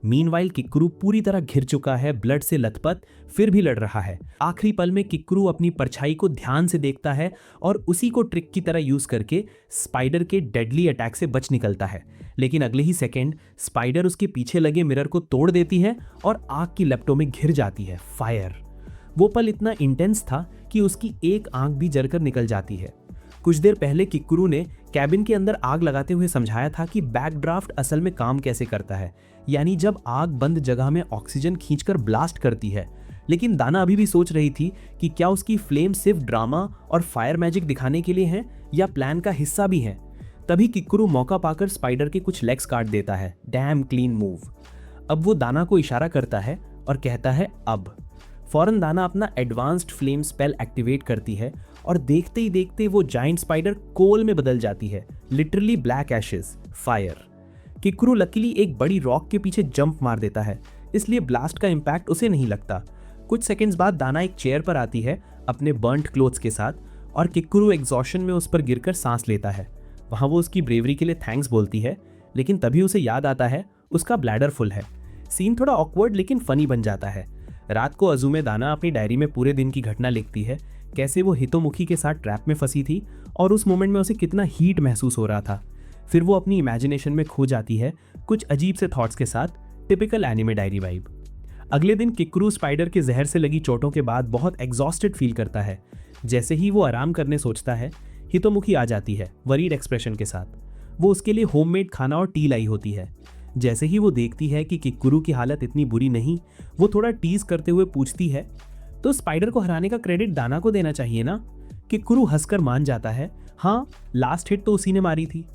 मीनवाइल किकुरू पूरी तरह घिर चुका है, ब्लड से लथपथ, फिर भी लड़ रहा है। आखिरी पल में किकुरू अपनी परछाई को ध्यान से देखता है और उसी को ट्रिक की तरह यूज करके स्पाइडर के डेडली अटैक से बच निकलता है। लेकिन अगले ही सेकेंड स्पाइडर उसके पीछे लगे मिरर को तोड़ देती है और आग की लपटों में घिर जाती है। फायर। वो पल इतना इंटेंस था कि उसकी एक आंख भी जलकर निकल जाती है। कुछ देर पहले किकुरू ने कैबिन के अंदर आग लगाते हुए समझाया था कि बैकड्राफ्ट असल में काम कैसे करता है, यानी जब आग बंद जगह में ऑक्सीजन खींचकर ब्लास्ट करती है। लेकिन दाना अभी भी सोच रही थी कि क्या उसकी फ्लेम सिर्फ ड्रामा और फायर मैजिक दिखाने के लिए है या प्लान का हिस्सा भी है। तभी किकुरू मौका पाकर स्पाइडर के कुछ लेग्स काट देता है। Dam clean move. अब वो दाना को इशारा करता है और कहता है अब। फौरन दाना अपना एडवांस्ड फ्लेम स्पेल एक्टिवेट करती है और देखते ही देखते वो जाइंट स्पाइडर कोल में बदल जाती है। Literally black ashes, fire. किकुरू लकीली एक बड़ी रॉक के पीछे जंप मार देता है, इसलिए ब्लास्ट का इम्पैक्ट उसे नहीं लगता। कुछ सेकंड्स बाद दाना एक चेयर पर आती है अपने बर्न्ट क्लोथ्स के साथ और किकुरू एग्जॉशन में उस पर गिरकर सांस लेता है। वहाँ वो उसकी ब्रेवरी के लिए थैंक्स बोलती है, लेकिन तभी उसे याद आता है उसका ब्लैडर फुल है। सीन थोड़ा ऑकवर्ड लेकिन फनी बन जाता है। रात को अजुमे दाना अपनी डायरी में पूरे दिन की घटना लिखती है, कैसे वो हितोमुखी के साथ ट्रैप में फंसी थी और उस मोमेंट में उसे कितना हीट महसूस हो रहा था। फिर वो अपनी इमेजिनेशन में खो जाती है कुछ अजीब से थॉट्स के साथ, टिपिकल एनिमे डायरी वाइब। अगले दिन किकरू स्पाइडर के जहर से लगी चोटों के बाद बहुत एग्जॉस्टेड फील करता है। जैसे ही वो आराम करने सोचता है, हितोमुखी आ जाती है वरीड एक्सप्रेशन के साथ। वो उसके लिए होममेड खाना और टी लाई होती है। जैसे ही वो देखती है कि किकरू की हालत इतनी बुरी नहीं, वो थोड़ा टीज करते हुए पूछती है, तो स्पाइडर को हराने का क्रेडिट दाना को देना चाहिए ना। किकरू हंसकर मान जाता है, हाँ लास्ट हिट तो उसी ने मारी थी।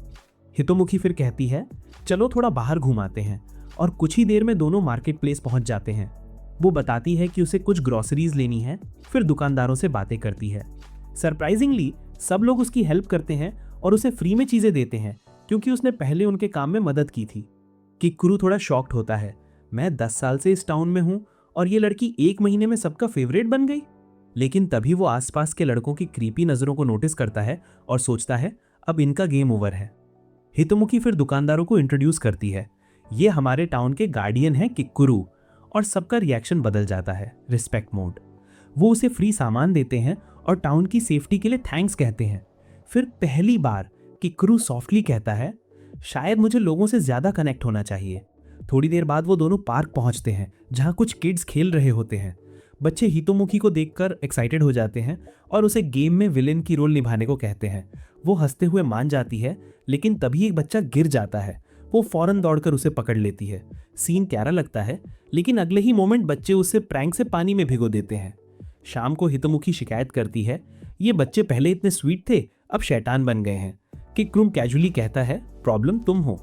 हितोमुखी फिर कहती है, चलो थोड़ा बाहर घुमाते हैं, और कुछ ही देर में दोनों मार्केट प्लेस पहुंच जाते हैं। वो बताती है कि उसे कुछ ग्रोसरीज लेनी है, फिर दुकानदारों से बातें करती है। सरप्राइजिंगली सब लोग उसकी हेल्प करते हैं और उसे फ्री में चीजें देते हैं, क्योंकि उसने पहले उनके काम में मदद की थी। किकरू थोड़ा शॉक्ड होता है, मैं 10 साल से इस टाउन में हूं और ये लड़की 1 महीने में सबका फेवरेट बन गई। लेकिन तभी वो आसपास के लड़कों की क्रीपी नजरों को नोटिस करता है और सोचता है अब इनका गेम ओवर है। हितोमुखी फिर दुकानदारों को इंट्रोड्यूस करती है, ये हमारे टाउन के गार्डियन हैं किकरू, और सबका रिएक्शन बदल जाता है, रिस्पेक्ट मोड। वो उसे फ्री सामान देते हैं और टाउन की सेफ्टी के लिए थैंक्स कहते हैं। फिर पहली बार किकरू सॉफ्टली कहता है, शायद मुझे लोगों से ज्यादा कनेक्ट होना चाहिए। थोड़ी देर बाद वो दोनों पार्क पहुंचते हैं जहां कुछ किड्स खेल रहे होते हैं। बच्चे हितोमुखी को देखकर एक्साइटेड हो जाते हैं और उसे गेम में विलेन की रोल निभाने को कहते हैं। वो हंसते हुए मान जाती है, लेकिन तभी एक बच्चा गिर जाता है। वो फौरन दौड़कर उसे पकड़ लेती है। सीन प्यारा लगता है, लेकिन अगले ही मोमेंट बच्चे उसे प्रैंक से पानी में भिगो देते हैं। शाम को हितोमुखी शिकायत करती है, ये बच्चे पहले इतने स्वीट थे, अब शैतान बन गए हैं। किकरू कैजुअली कहता है, प्रॉब्लम तुम हो।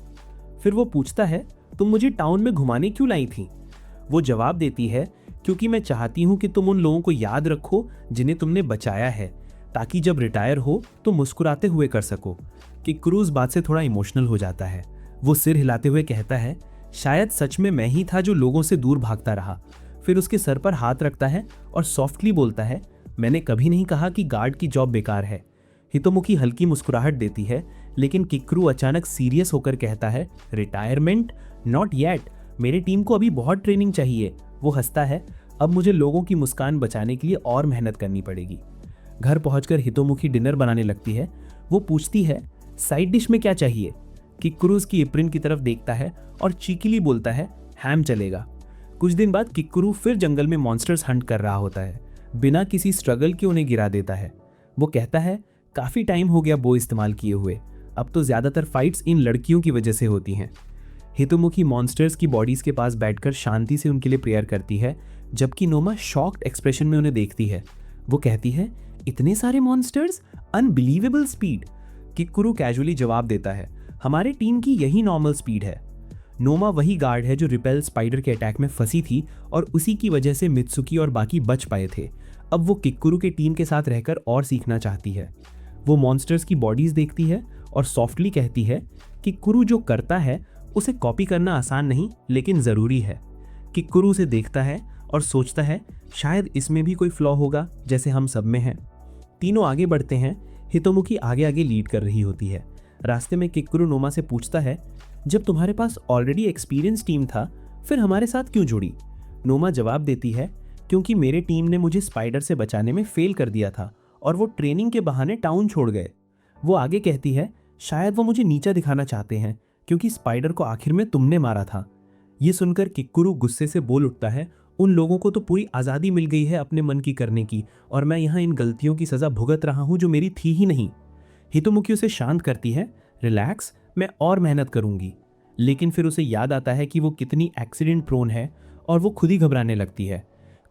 फिर वो पूछता है, तुम मुझे टाउन में घुमाने क्यों लाई थी? वो जवाब देती है, क्योंकि मैं चाहती हूं कि तुम उन लोगों को याद रखो जिन्हें तुमने बचाया है, ताकि जब रिटायर हो तो मुस्कुराते हुए कर सको। किकरू इस बात से थोड़ा इमोशनल हो जाता है। वो सिर हिलाते हुए कहता है, शायद सच में मैं ही था जो लोगों से दूर भागता रहा। फिर उसके सर पर हाथ रखता है और सॉफ्टली बोलता है, मैंने कभी नहीं कहा कि गार्ड की जॉब बेकार है। हितोमुखी हल्की मुस्कुराहट देती है, लेकिन किकरू अचानक सीरियस होकर कहता है, रिटायरमेंट नॉट येट, मेरे टीम को अभी बहुत ट्रेनिंग चाहिए। वो हंसता है, अब मुझे लोगों की मुस्कान बचाने के लिए और मेहनत करनी पड़ेगी। घर पहुंचकर हितोमुखी डिनर बनाने लगती है। वो पूछती है, साइड डिश में क्या चाहिए? किकरू की एप्रिन की तरफ देखता है और चीकिली बोलता है, हैम चलेगा। कुछ दिन बाद किकरू फिर जंगल में मॉन्स्टर्स हंट कर रहा होता है। बिना किसी स्ट्रगल के उन्हें गिरा देता है। वो कहता है, काफी टाइम हो गया बो इस्तेमाल किए हुए, अब तो ज्यादातर फाइट्स इन लड़कियों की वजह से होती हैं। हितोमुखी मॉन्स्टर्स की बॉडीज के पास बैठकर शांति से उनके लिए प्रेयर करती है, जबकि नोमा शॉक्ड एक्सप्रेशन में उन्हें देखती है। वो कहती है, इतने सारे मॉन्स्टर्स, अनबिलीवेबल स्पीड। किकरू कैजुअली जवाब देता है, हमारे टीम की यही नॉर्मल स्पीड है। नोमा वही गार्ड है जो रिपेल स्पाइडर के अटैक में फंसी थी और उसी की वजह से मित्सुकी और बाकी बच पाए थे। अब वो किकरू के टीम के साथ रहकर और सीखना चाहती है। वो मॉन्स्टर्स की बॉडीज देखती है और सॉफ्टली कहती है, किकरू जो करता है उसे कॉपी करना आसान नहीं, लेकिन ज़रूरी है। किकरू उसे देखता है और सोचता है, शायद इसमें भी कोई फ्लॉ होगा जैसे हम सब में है। तीनों आगे बढ़ते हैं। हितोमुखी आगे आगे लीड कर रही होती है। रास्ते में किकरू नोमा से पूछता है, जब तुम्हारे पास ऑलरेडी एक्सपीरियंस टीम था, फिर हमारे साथ क्यों जुड़ी? नोमा जवाब देती है, क्योंकि मेरे टीम ने मुझे स्पाइडर से बचाने में फेल कर दिया था और वो ट्रेनिंग के बहाने टाउन छोड़ गए। वो आगे कहती है, शायद वो मुझे नीचा दिखाना चाहते हैं, क्योंकि स्पाइडर को आखिर में तुमने मारा था। ये सुनकर किकरू गुस्से से बोल उठता है, उन लोगों को तो पूरी आज़ादी मिल गई है अपने मन की करने की, और मैं यहाँ इन गलतियों की सज़ा भुगत रहा हूँ जो मेरी थी ही नहीं। हितोमुखी उसे शांत करती है, रिलैक्स, मैं और मेहनत करूंगी। लेकिन फिर उसे याद आता है कि वो कितनी एक्सीडेंट प्रोन है और वो खुद ही घबराने लगती है।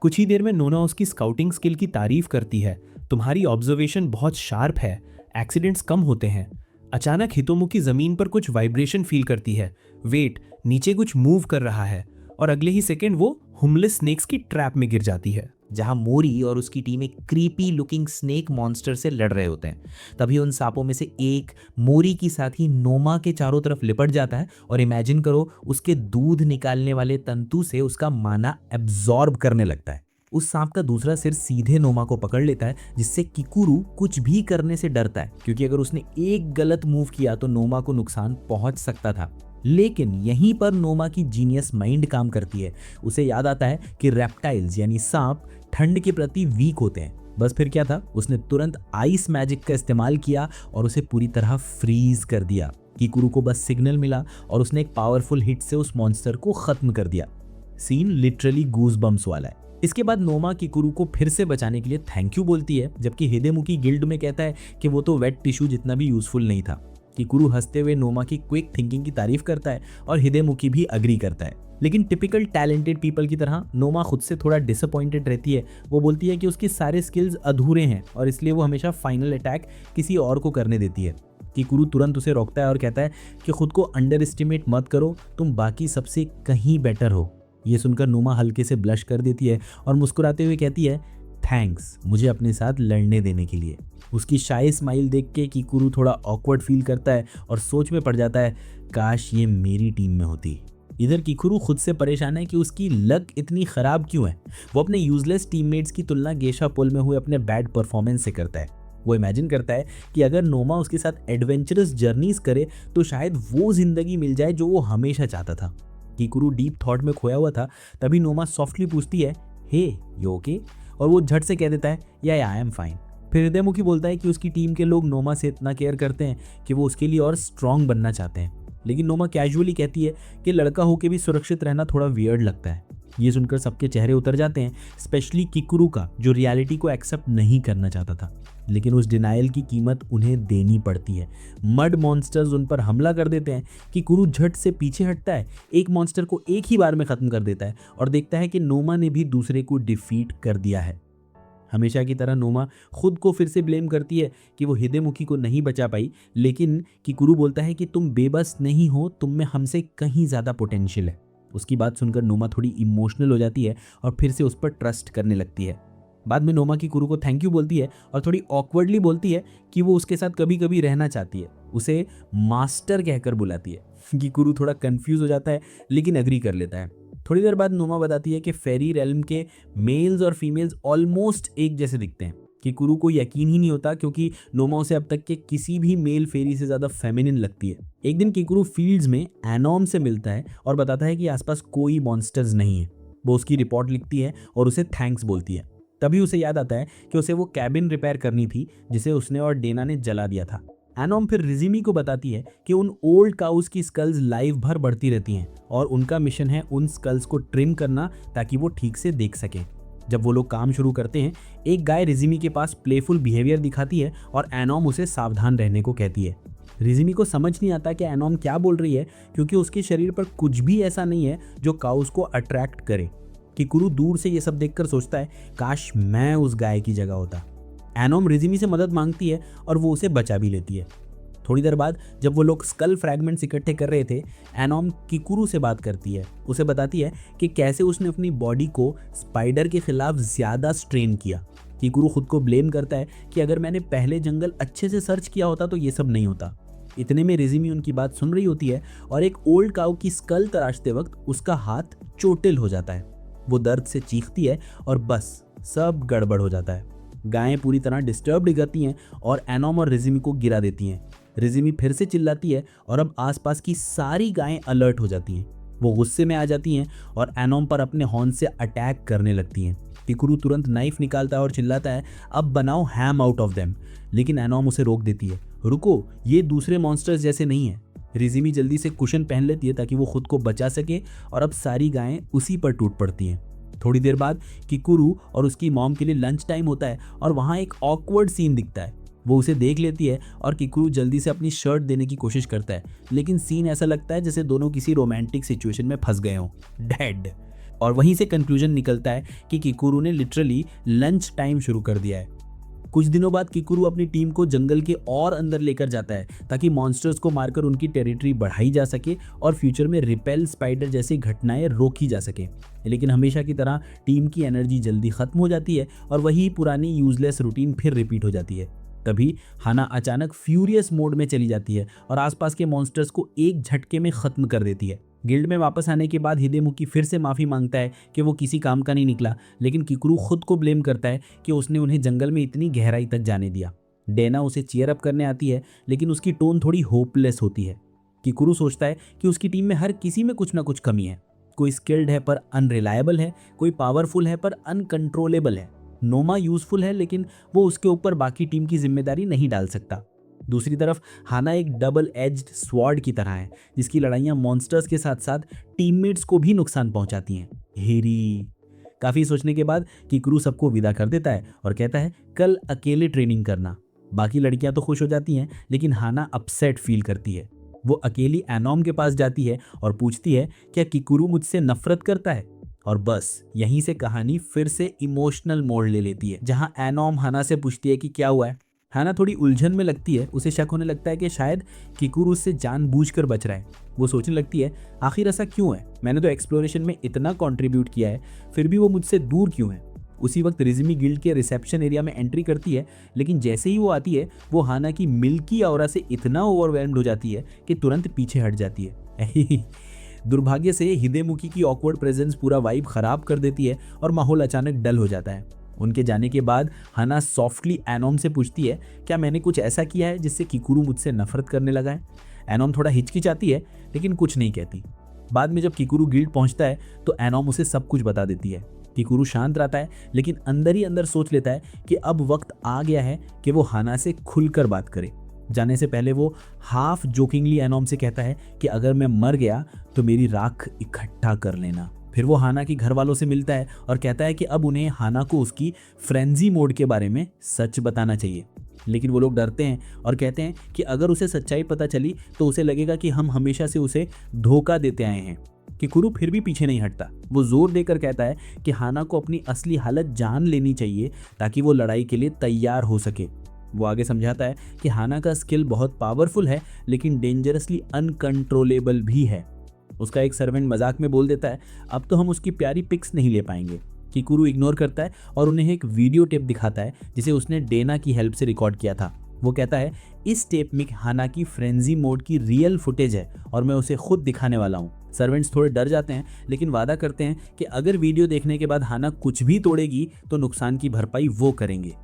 कुछ ही देर में नोना उसकी स्काउटिंग स्किल की तारीफ करती है, तुम्हारी ऑब्जर्वेशन बहुत शार्प है, एक्सीडेंट्स कम होते हैं। अचानक हितोमुखी जमीन पर कुछ वाइब्रेशन फील करती है, वेट, नीचे कुछ मूव कर रहा है, और अगले ही सेकेंड वो होमलेस स्नेक्स की ट्रैप में गिर जाती है, जहां मोरी और उसकी टीम एक क्रीपी लुकिंग स्नेक मॉन्स्टर से लड़ रहे होते हैं। तभी उन सांपों में से एक मोरी की साथ ही नोमा के चारों तरफ लिपट जाता है और इमेजिन करो उसके दूध निकालने वाले तंतु से उसका माना एब्जॉर्ब करने लगता है। उस सांप का दूसरा सिर सीधे नोमा को पकड़ लेता है, जिससे किकुरू कुछ भी करने से डरता है, क्योंकि अगर उसने एक गलत मूव किया तो नोमा को नुकसान पहुंच सकता था। लेकिन यहीं पर नोमा की जीनियस माइंड काम करती है। उसे याद आता है कि रेप्टाइल्स यानी सांप ठंड के प्रति वीक होते हैं। बस फिर क्या था, उसने तुरंत आइस मैजिक का इस्तेमाल किया और उसे पूरी तरह फ्रीज कर दिया। किकुरु को बस सिग्नल मिला और उसने एक पावरफुल हिट से उस मॉन्स्टर को खत्म कर दिया। सीन लिटरली गूज बम्स वाला है। इसके बाद नोमा किकुरु को फिर से बचाने के लिए थैंक यू बोलती है, जबकि हिदेमुकी गिल्ड में कहता है कि वो तो वेट टिश्यू जितना भी यूजफुल नहीं था। किकुरु हंसते हुए नोमा की क्विक थिंकिंग की तारीफ करता है और हिदेमुकी भी अग्री करता है। लेकिन टिपिकल टैलेंटेड पीपल की तरह नोमा खुद से थोड़ा डिसअपॉइंटेड रहती है। वो बोलती है कि उसके सारे स्किल्स अधूरे हैं और इसलिए वो हमेशा फाइनल अटैक किसी और को करने देती है। किकुरु तुरंत उसे रोकता है और कहता है कि खुद को अंडर एस्टिमेट मत करो, तुम बाकी सबसे कहीं बेटर हो। ये सुनकर नोमा हल्के से ब्लश कर देती है और मुस्कुराते हुए कहती है थैंक्स मुझे अपने साथ लड़ने देने के लिए। उसकी शाय स्माइल देख के किकुरु थोड़ा ऑकवर्ड फील करता है और सोच में पड़ जाता है काश ये मेरी टीम में होती। इधर किकुरु खुद से परेशान है कि उसकी लक इतनी खराब क्यों है। वो अपने यूजलेस टीममेट्स की तुलना गेशा पुल में हुए अपने बैड परफॉर्मेंस से करता है। वो इमेजिन करता है कि अगर नोमा उसके साथ एडवेंचरस जर्नीज करे तो शायद वो जिंदगी मिल जाए जो वो हमेशा चाहता था। किकुरु डीप थॉट में खोया हुआ था, तभी नोमा सॉफ्टली पूछती है हे यू ओके, और वो झट से कह देता है या आई एम फाइन। फिर हिदेमुकी बोलता है कि उसकी टीम के लोग नोमा से इतना केयर करते हैं कि वो उसके लिए और स्ट्रांग बनना चाहते हैं। लेकिन नोमा कैजुअली कहती है कि लड़का होके भी सुरक्षित रहना थोड़ा वियर्ड लगता है। ये सुनकर सबके चेहरे उतर जाते हैं, स्पेशली किकुरु का, जो रियलिटी को एक्सेप्ट नहीं करना चाहता था। लेकिन उस डिनायल की कीमत उन्हें देनी पड़ती है। मड मॉन्स्टर्स उन पर हमला कर देते हैं। किकुरु झट से पीछे हटता है, एक मॉन्स्टर को एक ही बार में खत्म कर देता है और देखता है कि नोमा ने भी दूसरे को डिफीट कर दिया है। हमेशा की तरह नोमा खुद को फिर से ब्लेम करती है कि वो हिदेमुकी को नहीं बचा पाई, लेकिन किकुरु बोलता है कि तुम बेबस नहीं हो, तुम में हमसे कहीं ज़्यादा पोटेंशियल है। उसकी बात सुनकर नोमा थोड़ी इमोशनल हो जाती है और फिर से उस पर ट्रस्ट करने लगती है। बाद में नोमा किकुरु को थैंक यू बोलती है और थोड़ी ऑकवर्डली बोलती है कि वो उसके साथ कभी कभी रहना चाहती है। उसे मास्टर कहकर बुलाती है। किकुरु थोड़ा कंफ्यूज हो जाता है लेकिन एग्री कर लेता है। थोड़ी देर बाद नोमा बताती है कि फेरी रेल्म के मेल्स और फीमेल्स ऑलमोस्ट एक जैसे दिखते हैं। किकुरु को यकीन ही नहीं होता क्योंकि नोमा उसे अब तक के किसी भी मेल फेरी से ज़्यादा फेमिनिन लगती है। एक दिन किकुरु फील्ड्स में एनॉम से मिलता है और बताता है कि आसपास कोई मॉन्स्टर्स नहीं है। वो उसकी रिपोर्ट लिखती है और उसे थैंक्स बोलती है। तभी उसे याद आता है कि उसे वो कैबिन रिपेयर करनी थी जिसे उसने और डेना ने जला दिया था। एनॉम फिर रिजिमी को बताती है कि उन ओल्ड काउस की स्कल्स लाइफ भर बढ़ती रहती हैं और उनका मिशन है उन स्कल्स को ट्रिम करना ताकि वो ठीक से देख सकें। जब वो लोग काम शुरू करते हैं, एक गाय रिजिमी के पास प्लेफुल बिहेवियर दिखाती है और एनॉम उसे सावधान रहने को कहती है। रिजिमी को समझ नहीं आता कि एनॉम क्या बोल रही है क्योंकि उसके शरीर पर कुछ भी ऐसा नहीं है जो काउस को अट्रैक्ट करे। किकुरु दूर से ये सब देखकर सोचता है काश मैं उस गाय की जगह होता। एनॉम रिजिमी से मदद मांगती है और वो उसे बचा भी लेती है। थोड़ी देर बाद जब वो लोग स्कल फ्रैगमेंट्स इकट्ठे कर रहे थे, एनॉम किकुरु से बात करती है। उसे बताती है कि कैसे उसने अपनी बॉडी को स्पाइडर के खिलाफ ज़्यादा स्ट्रेन किया। किकुरु खुद को ब्लेम करता है कि अगर मैंने पहले जंगल अच्छे से सर्च किया होता तो ये सब नहीं होता। इतने में रिजिमी उनकी बात सुन रही होती है और एक ओल्ड काऊ की स्कल तराशते वक्त उसका हाथ चोटिल हो जाता है। वो दर्द से चीखती है और बस सब गड़बड़ हो जाता है। गायें पूरी तरह डिस्टर्ब दिखती हैं और एनॉम और रिजिमी को गिरा देती हैं। रिजिमी फिर से चिल्लाती है और अब आसपास की सारी गायें अलर्ट हो जाती हैं। वो गुस्से में आ जाती हैं और एनॉम पर अपने हॉर्न से अटैक करने लगती हैं। किकुरु तुरंत नाइफ निकालता है और चिल्लाता है अब बनाओ हैम आउट ऑफ देम, लेकिन एनॉम उसे रोक देती है। रुको, ये दूसरे मॉन्स्टर्स जैसे नहीं है। रिजिमी जल्दी से कुशन पहन लेती है ताकि वो खुद को बचा सके और अब सारी गायें उसी पर टूट पड़ती हैं। थोड़ी देर बाद किकुरु और उसकी मॉम के लिए लंच टाइम होता है और वहाँ एक ऑकवर्ड सीन दिखता है। वो उसे देख लेती है और किकुरु जल्दी से अपनी शर्ट देने की कोशिश करता है, लेकिन सीन ऐसा लगता है जैसे दोनों किसी रोमांटिक सिचुएशन में फंस गए हों। डेड। और वहीं से कंक्लूजन निकलता है कि किकुरु ने लिटरली लंच टाइम शुरू कर दिया है। कुछ दिनों बाद किकुरु अपनी टीम को जंगल के और अंदर लेकर जाता है ताकि मॉन्स्टर्स को मारकर उनकी टेरिटरी बढ़ाई जा सके और फ्यूचर में रिपेल स्पाइडर जैसी घटनाएं रोकी जा सके। लेकिन हमेशा की तरह टीम की एनर्जी जल्दी खत्म हो जाती है और वही पुरानी यूजलेस रूटीन फिर रिपीट हो जाती है। तभी हाना अचानक फ्यूरियस मोड में चली जाती है और आसपास के मॉन्स्टर्स को एक झटके में खत्म कर देती है। गिल्ड में वापस आने के बाद हिदेमुकी फिर से माफ़ी मांगता है कि वो किसी काम का नहीं निकला, लेकिन किकुरु खुद को ब्लेम करता है कि उसने उन्हें जंगल में इतनी गहराई तक जाने दिया। डेना उसे चीयर अप करने आती है, लेकिन उसकी टोन थोड़ी होपलेस होती है। किकुरु सोचता है कि उसकी टीम में हर किसी में कुछ ना कुछ कमी है। कोई स्किल्ड है पर अनरिलायबल है, कोई पावरफुल है पर अनकंट्रोलेबल है, नोमा यूजफुल है लेकिन वो उसके ऊपर बाकी टीम की जिम्मेदारी नहीं डाल सकता। दूसरी तरफ हाना एक डबल एज्ड स्वॉर्ड की तरह है, जिसकी लड़ाइयाँ मॉन्स्टर्स के साथ साथ टीममेट्स को भी नुकसान पहुंचाती हैं। हेरी। काफ़ी सोचने के बाद किकुरु सबको विदा कर देता है और कहता है कल अकेले ट्रेनिंग करना। बाकी लड़कियां तो खुश हो जाती हैं, लेकिन हाना अपसेट फील करती है। वो अकेली एनॉम के पास जाती है और पूछती है क्या किकुरु मुझसे नफरत करता है। और बस यहीं से कहानी फिर से इमोशनल मोड़ ले लेती है, जहां एनॉम हाना से पूछती है कि क्या हुआ है। हाना थोड़ी उलझन में लगती है, उसे शक होने लगता है कि शायद किकुरु उससे जानबूझकर बच रहा है। वो सोचने लगती है आखिर ऐसा क्यों है, मैंने तो एक्सप्लोरेशन में इतना कंट्रीब्यूट किया है, फिर भी वो मुझसे दूर क्यों है। उसी वक्त रिज़मी गिल्ड के रिसेप्शन एरिया में एंट्री करती है, लेकिन जैसे ही वो आती है वो हाना की मिल्की ऑरा से इतना ओवरवेल्म्ड हो जाती है कि तुरंत पीछे हट जाती है। दुर्भाग्य से हिदेमुकी की ऑकवर्ड प्रेजेंस पूरा वाइब खराब कर देती है और माहौल अचानक डल हो जाता है। उनके जाने के बाद हाना सॉफ्टली एनॉम से पूछती है क्या मैंने कुछ ऐसा किया है जिससे किकुरु मुझसे नफरत करने लगा है। एनॉम थोड़ा हिचकिचाती है लेकिन कुछ नहीं कहती। बाद में जब किकुरु गिल्ड पहुंचता है तो एनॉम उसे सब कुछ बता देती है। किकुरु शांत रहता है, लेकिन अंदर ही अंदर सोच लेता है कि अब वक्त आ गया है कि वो हाना से खुलकर बात करे। जाने से पहले वो हाफ जोकिंगली एनॉम से कहता है कि अगर मैं मर गया तो मेरी राख इकट्ठा कर लेना। फिर वो हाना की घर वालों से मिलता है और कहता है कि अब उन्हें हाना को उसकी फ्रेंजी मोड के बारे में सच बताना चाहिए। लेकिन वो लोग डरते हैं और कहते हैं कि अगर उसे सच्चाई पता चली तो उसे लगेगा कि हम हमेशा से उसे धोखा देते आए हैं। किकुरु फिर भी पीछे नहीं हटता। वो जोर देकर कहता है कि हाना को अपनी असली हालत जान लेनी चाहिए ताकि वो लड़ाई के लिए तैयार हो सके। वो आगे समझाता है कि हाना का स्किल बहुत पावरफुल है लेकिन डेंजरसली अनकंट्रोलेबल भी है। उसका एक सर्वेंट मजाक में बोल देता है अब तो हम उसकी प्यारी पिक्स नहीं ले पाएंगे। किकुरु इग्नोर करता है और उन्हें एक वीडियो टेप दिखाता है जिसे उसने डेना की हेल्प से रिकॉर्ड किया था। वो कहता है इस टेप में हाना की फ्रेंजी मोड की रियल फुटेज है और मैं उसे खुद दिखाने वाला हूँ। सर्वेंट्स थोड़े डर जाते हैं लेकिन वादा करते हैं कि अगर वीडियो देखने के बाद हाना कुछ भी तोड़ेगी तो नुकसान की भरपाई वो करेंगे।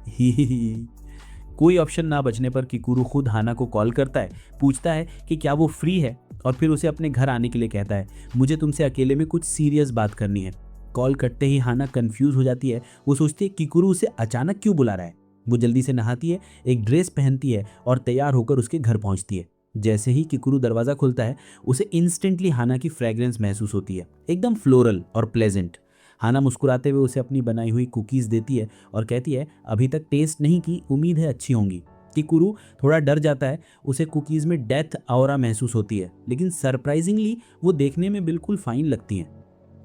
कोई ऑप्शन ना बचने पर किकुरु खुद हाना को कॉल करता है, पूछता है कि क्या वो फ्री है और फिर उसे अपने घर आने के लिए कहता है मुझे तुमसे अकेले में कुछ सीरियस बात करनी है। कॉल कटते ही हाना कंफ्यूज हो जाती है। वो सोचती है किकुरु उसे अचानक क्यों बुला रहा है। वो जल्दी से नहाती है, एक ड्रेस पहनती है और तैयार होकर उसके घर पहुंचती है। जैसे ही किकुरु दरवाज़ा खुलता है उसे इंस्टेंटली हाना की फ्रेग्रेंस महसूस होती है, एकदम फ्लोरल और प्लेजेंट। हाना मुस्कुराते हुए उसे अपनी बनाई हुई कुकीज़ देती है और कहती है अभी तक टेस्ट नहीं की, उम्मीद है अच्छी होंगी। किकुरु थोड़ा डर जाता है, उसे कुकीज़ में डेथ ऑरा महसूस होती है, लेकिन सरप्राइजिंगली वो देखने में बिल्कुल फाइन लगती हैं।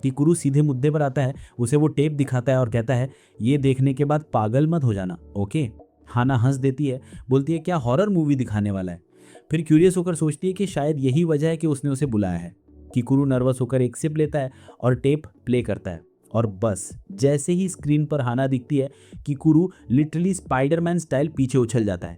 किकुरु सीधे मुद्दे पर आता है, उसे वो टेप दिखाता है और कहता है ये देखने के बाद पागल मत हो जाना, ओके। हाना हंस देती है, बोलती है क्या हॉरर मूवी दिखाने वाला है। फिर क्यूरियस होकर सोचती है कि शायद यही वजह है कि उसने उसे बुलाया है। किकुरु नर्वस होकर एक सिप लेता है और टेप प्ले करता है और बस जैसे ही स्क्रीन पर हाना दिखती है किकुरु लिटरली स्पाइडरमैन स्टाइल पीछे उछल जाता है।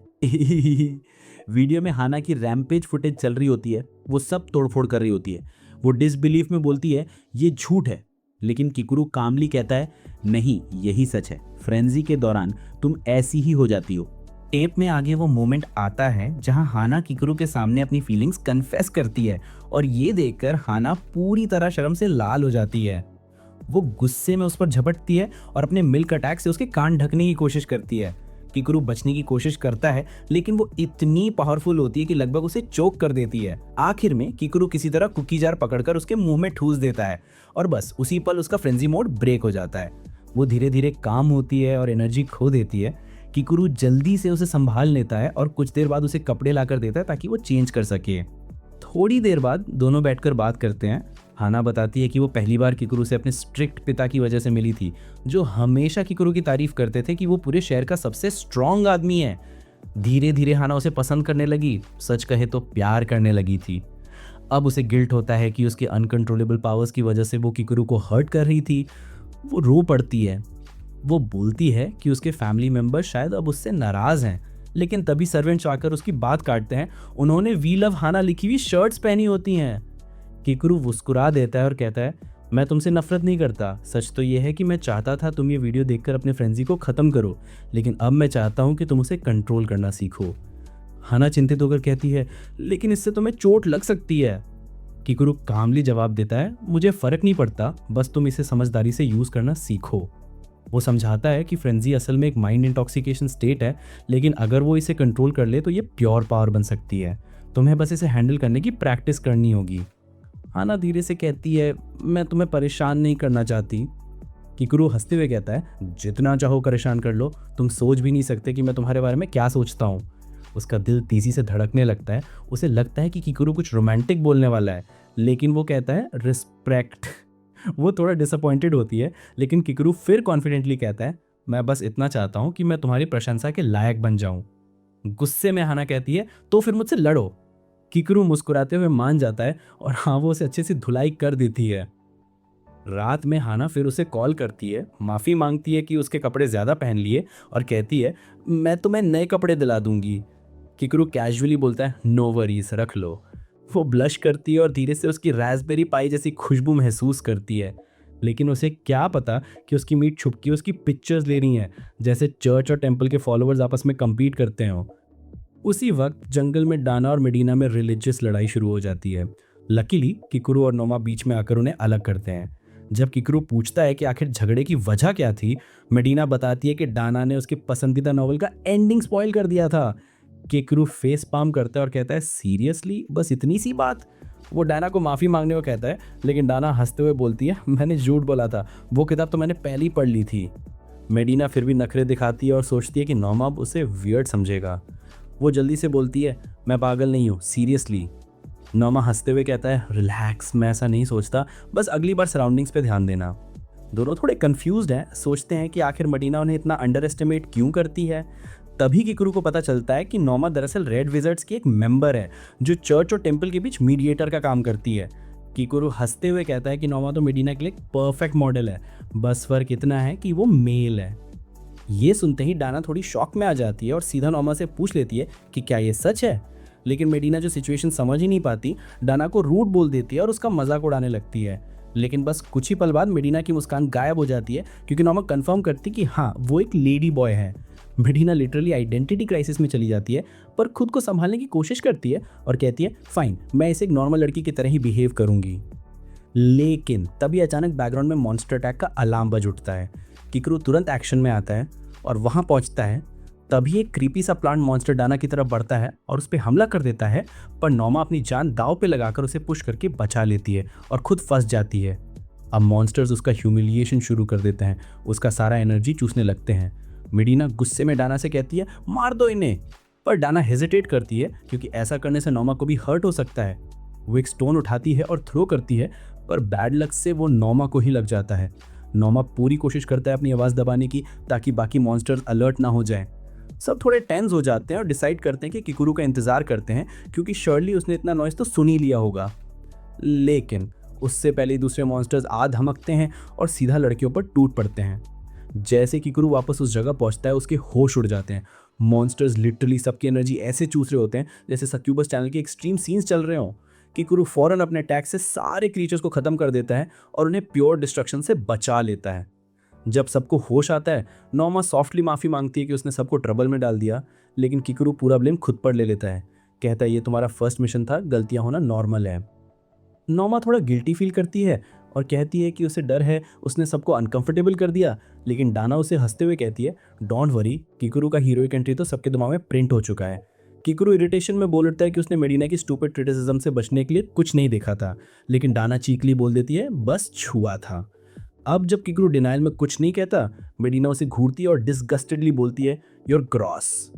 वीडियो में हाना की रैम्पेज फुटेज चल रही होती है, वो सब तोड़फोड़ कर रही होती है। वो डिसबिलीफ में बोलती है ये झूठ है, लेकिन किकुरु कामली कहता है नहीं यही सच है, फ्रेंजी के दौरान तुम ऐसी ही हो जाती हो। टेप में आगे वो मोमेंट आता है जहां हाना किकुरु के सामने अपनी फीलिंग्स कन्फेस करती है और ये देखकर हाना पूरी तरह शर्म से लाल हो जाती है। वो गुस्से में उस पर झपटती है और अपने मिल्क अटैक से उसके कान ढकने की कोशिश करती है। किकुरु बचने की कोशिश करता है लेकिन वो इतनी पावरफुल होती है कि लगभग उसे चोक कर देती है। आखिर में किकुरु किसी तरह कुकी जार पकड़कर उसके मुंह में ठूस देता है और बस उसी पल उसका फ्रेंजी मोड ब्रेक हो जाता है। वो धीरे धीरे काम होती है और एनर्जी खो देती है। किकुरु जल्दी से उसे संभाल लेता है और कुछ देर बाद उसे कपड़े लाकर देता है ताकि वो चेंज कर सके। थोड़ी देर बाद दोनों बैठकर बात करते हैं। हाना बताती है कि वो पहली बार किकुरु से अपने स्ट्रिक्ट पिता की वजह से मिली थी, जो हमेशा किकुरु की तारीफ करते थे कि वो पूरे शहर का सबसे स्ट्रॉन्ग आदमी है। धीरे धीरे हाना उसे पसंद करने लगी, सच कहे तो प्यार करने लगी थी। अब उसे गिल्ट होता है कि उसके अनकंट्रोलेबल पावर्स की वजह से वो किकुरु को हर्ट कर रही थी। वो रो पड़ती है। वो बोलती है कि उसके फैमिली मेम्बर शायद अब उससे नाराज़ हैं, लेकिन तभी सर्वेंट्स आकर उसकी बात काटते हैं। उन्होंने वी लव हाना लिखी हुई शर्ट्स पहनी होती हैं। किकुरु मुस्कुरा देता है और कहता है मैं तुमसे नफरत नहीं करता, सच तो ये है कि मैं चाहता था तुम ये वीडियो देखकर अपने फ्रेंजी को ख़त्म करो, लेकिन अब मैं चाहता हूँ कि तुम उसे कंट्रोल करना सीखो। हाना चिंतित होकर कहती है, लेकिन इससे तुम्हें चोट लग सकती है। किकुरु कामली जवाब देता है, मुझे फर्क नहीं पड़ता, बस तुम इसे समझदारी से यूज करना सीखो। वो समझाता है कि फ्रेंजी असल में एक माइंड इंटॉक्सिकेशन स्टेट है, लेकिन अगर वो इसे कंट्रोल कर ले तो ये प्योर पावर बन सकती है। तुम्हें बस इसे हैंडल करने की प्रैक्टिस करनी होगी। हाना धीरे से कहती है, मैं तुम्हें परेशान नहीं करना चाहती। किकुरु हंसते हुए कहता है, जितना चाहो परेशान कर लो, तुम सोच भी नहीं सकते कि मैं तुम्हारे बारे में क्या सोचता हूँ। उसका दिल तेजी से धड़कने लगता है। उसे लगता है कि किकुरु कुछ रोमांटिक बोलने वाला है, लेकिन वो कहता है रिस्पेक्ट। वो थोड़ा डिसअपॉइंटेड होती है, लेकिन किकुरु फिर कॉन्फिडेंटली कहता है, मैं बस इतना चाहता हूँ कि मैं तुम्हारी प्रशंसा के लायक बन जाऊँ। गुस्से में हाना कहती है, तो फिर मुझसे लड़ो। किकुरु मुस्कुराते हुए मान जाता है और हाँ, वो उसे अच्छे से धुलाई कर देती है। रात में हाना फिर उसे कॉल करती है, माफ़ी मांगती है कि उसके कपड़े ज़्यादा पहन लिए और कहती है, मैं तुम्हें नए कपड़े दिला दूंगी। किकुरु कैजुअली बोलता है, नो वरीज, रख लो। वो ब्लश करती है और धीरे से उसकी रास्पबेरी पाई जैसी खुशबू महसूस करती है, लेकिन उसे क्या पता कि उसकी मीट छुप के उसकी पिक्चर्स ले रही हैं, जैसे चर्च और टेम्पल के फॉलोअर्स आपस में कम्पीट करते हों। उसी वक्त जंगल में डाना और मेडिना में रिलीजियस लड़ाई शुरू हो जाती है। लकीली किकुरु और नोमा बीच में आकर उन्हें अलग करते हैं। जब किकुरु पूछता है कि आखिर झगड़े की वजह क्या थी, मेडिना बताती है कि डाना ने उसके पसंदीदा नॉवल का एंडिंग स्पॉइल कर दिया था। किकुरु फेस पाम करता है और कहता है, सीरियसली, बस इतनी सी बात? वो डाना को माफ़ी मांगने को कहता है, लेकिन डाना हंसते हुए बोलती है, मैंने झूठ बोला था, वो किताब तो मैंने पहले ही पढ़ ली थी। मेडिना फिर भी नखरे दिखाती है और सोचती है कि नोमा उसे वियर्ड समझेगा। वो जल्दी से बोलती है, मैं पागल नहीं हूँ, सीरियसली। नोमा हंसते हुए कहता है, रिलैक्स, मैं ऐसा नहीं सोचता, बस अगली बार सराउंडिंग्स पे ध्यान देना। दोनों थोड़े कंफ्यूज्ड हैं, सोचते हैं कि आखिर मेडिना उन्हें इतना अंडर एस्टिमेट क्यों करती है। तभी किकुरु को पता चलता है कि नोमा दरअसल रेड विजर्ड्स की एक मेंबर है, जो चर्च और टेम्पल के बीच मीडिएटर का काम करती है। किकुरु हंसते हुए कहता है कि नोमा तो मेडिना के लिए परफेक्ट मॉडल है, बस फर्क इतना है कि वो मेल है। ये सुनते ही डाना थोड़ी शॉक में आ जाती है और सीधा नोमा से पूछ लेती है कि क्या ये सच है। लेकिन मेडिना जो सिचुएशन समझ ही नहीं पाती, डाना को रूड बोल देती है और उसका मजाक उड़ाने लगती है। लेकिन बस कुछ ही पल बाद मेडिना की मुस्कान गायब हो जाती है, क्योंकि नोमा कंफर्म करती कि हाँ, वो एक लेडी बॉय है। मेडिना लिटरली आइडेंटिटी क्राइसिस में चली जाती है, पर खुद को संभालने की कोशिश करती है और कहती है, फाइन, मैं इसे एक नॉर्मल लड़की की तरह ही बिहेव करूंगी। लेकिन तभी अचानक बैकग्राउंड में मॉन्स्टर अटैक का अलार्म बज उठता है। किकुरु तुरंत एक्शन में आता है और वहां पहुंचता है। तभी एक क्रीपी सा प्लांट मॉन्स्टर डाना की तरफ बढ़ता है और उस पर हमला कर देता है, पर नोमा अपनी जान दांव पे लगाकर उसे पुश करके बचा लेती है और खुद फंस जाती है। अब मॉन्स्टर्स उसका ह्यूमिलिएशन शुरू कर देते हैं, उसका सारा एनर्जी चूसने लगते हैं। मेडिना गुस्से में डाना से कहती है, मार दो इन्हें, पर डाना हेजिटेट करती है, क्योंकि ऐसा करने से नोमा को भी हर्ट हो सकता है। वो एक स्टोन उठाती है और थ्रो करती है, पर बैड लक से वो नोमा को ही लग जाता है। नोमा पूरी कोशिश करता है अपनी आवाज़ दबाने की, ताकि बाकी मॉन्स्टर्स अलर्ट ना हो जाएं। सब थोड़े टेंस हो जाते हैं और डिसाइड करते हैं कि किकुरु का इंतजार करते हैं, क्योंकि शर्ली उसने इतना नॉइस तो सुन ही लिया होगा। लेकिन उससे पहले दूसरे मॉन्स्टर्स आ धमकते हैं और सीधा लड़कियों पर टूट पड़ते हैं। जैसे किकुरु वापस उस जगह पहुंचता है, उसके होश उड़ जाते हैं। मॉन्स्टर्स लिटरली सबकी एनर्जी ऐसे चूस रहे होते हैं जैसे सक्यूबस चैनल के एक्सट्रीम सीन्स चल रहे हों। किकुरु फौरन अपने अटैक से सारे क्रीचर्स को खत्म कर देता है और उन्हें प्योर डिस्ट्रक्शन से बचा लेता है। जब सबको होश आता है, नोमा सॉफ्टली माफ़ी मांगती है कि उसने सबको ट्रबल में डाल दिया, लेकिन किकुरु पूरा ब्लेम खुद पर ले लेता है। कहता है, ये तुम्हारा फर्स्ट मिशन था, गलतियां होना नॉर्मल है। नोमा थोड़ा गिल्टी फील करती है और कहती है कि उसे डर है उसने सबको अनकंफर्टेबल कर दिया, लेकिन डाना उसे हंसते हुए कहती है, डोंट वरी, किकुरु का हीरोइक एंट्री तो सबके दिमाग में प्रिंट हो चुका है। किकुरु इरिटेशन में बोल उठता है कि उसने मेडिना की स्टूपिड क्रिटिसिज्म से बचने के लिए कुछ नहीं देखा था, लेकिन डाना चीकली बोल देती है, बस छुआ था। अब जब किकुरु डिनाइल में कुछ नहीं कहता, मेडिना उसे घूरती है और डिसगस्टेडली बोलती है, यूर ग्रॉस।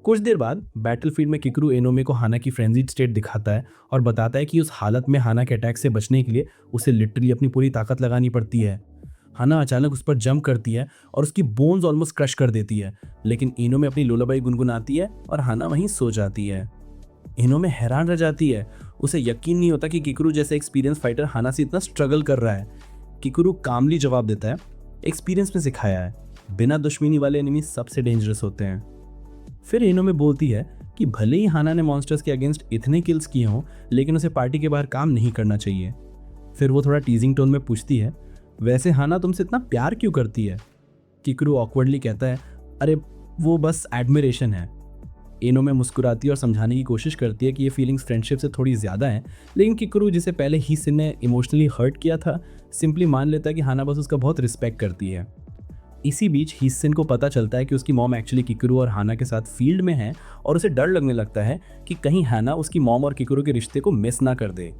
कुछ देर बाद बैटलफील्ड में किकुरु एनोमे को हाना की फ्रेंजीड स्टेट दिखाता है और बताता है कि उस हालत में हाना के अटैक से बचने के लिए उसे लिटरली अपनी पूरी ताकत लगानी पड़ती है। हाना अचानक उस पर जंप करती है और उसकी बोन्स ऑलमोस्ट क्रश कर देती है, लेकिन एनोमे अपनी लुलाबाई गुनगुनाती है और हाना वहीं सो जाती है। एनोमे हैरान रह जाती है, उसे यकीन नहीं होता कि किकुरु जैसे एक्सपीरियंस फाइटर हाना से इतना स्ट्रगल कर रहा है। किकुरु कामली जवाब देता है, एक्सपीरियंस में सिखाया है, बिना दुश्मनी वाले एनिमी सबसे डेंजरस होते हैं। फिर एनोमे बोलती है कि भले ही हाना ने मॉन्स्टर्स के अगेंस्ट इतने किल्स किए हों, लेकिन उसे पार्टी के बाहर काम नहीं करना चाहिए। फिर वो थोड़ा टीजिंग टोन में पूछती है, वैसे हाना तुमसे इतना प्यार क्यों करती है? किकुरु ऑकवर्डली कहता है, अरे वो बस एडमिरेशन है। इनोमे मुस्कुराती है और समझाने की कोशिश करती है कि ये फीलिंग्स फ्रेंडशिप से थोड़ी ज़्यादा हैं, लेकिन किकुरु जिसे पहले ही सिन ने इमोशनली हर्ट किया था सिंपली मान लेता है कि हाना बस उसका बहुत रिस्पेक्ट करती है। इसी बीच हिस्सेन को पता चलता है कि उसकी मॉम एक्चुअली किकुरु और हाना के साथ फील्ड में है और उसे डर लगने लगता है कि कहीं हाना उसकी मॉम और किकुरु के रिश्ते को मिस ना कर दे।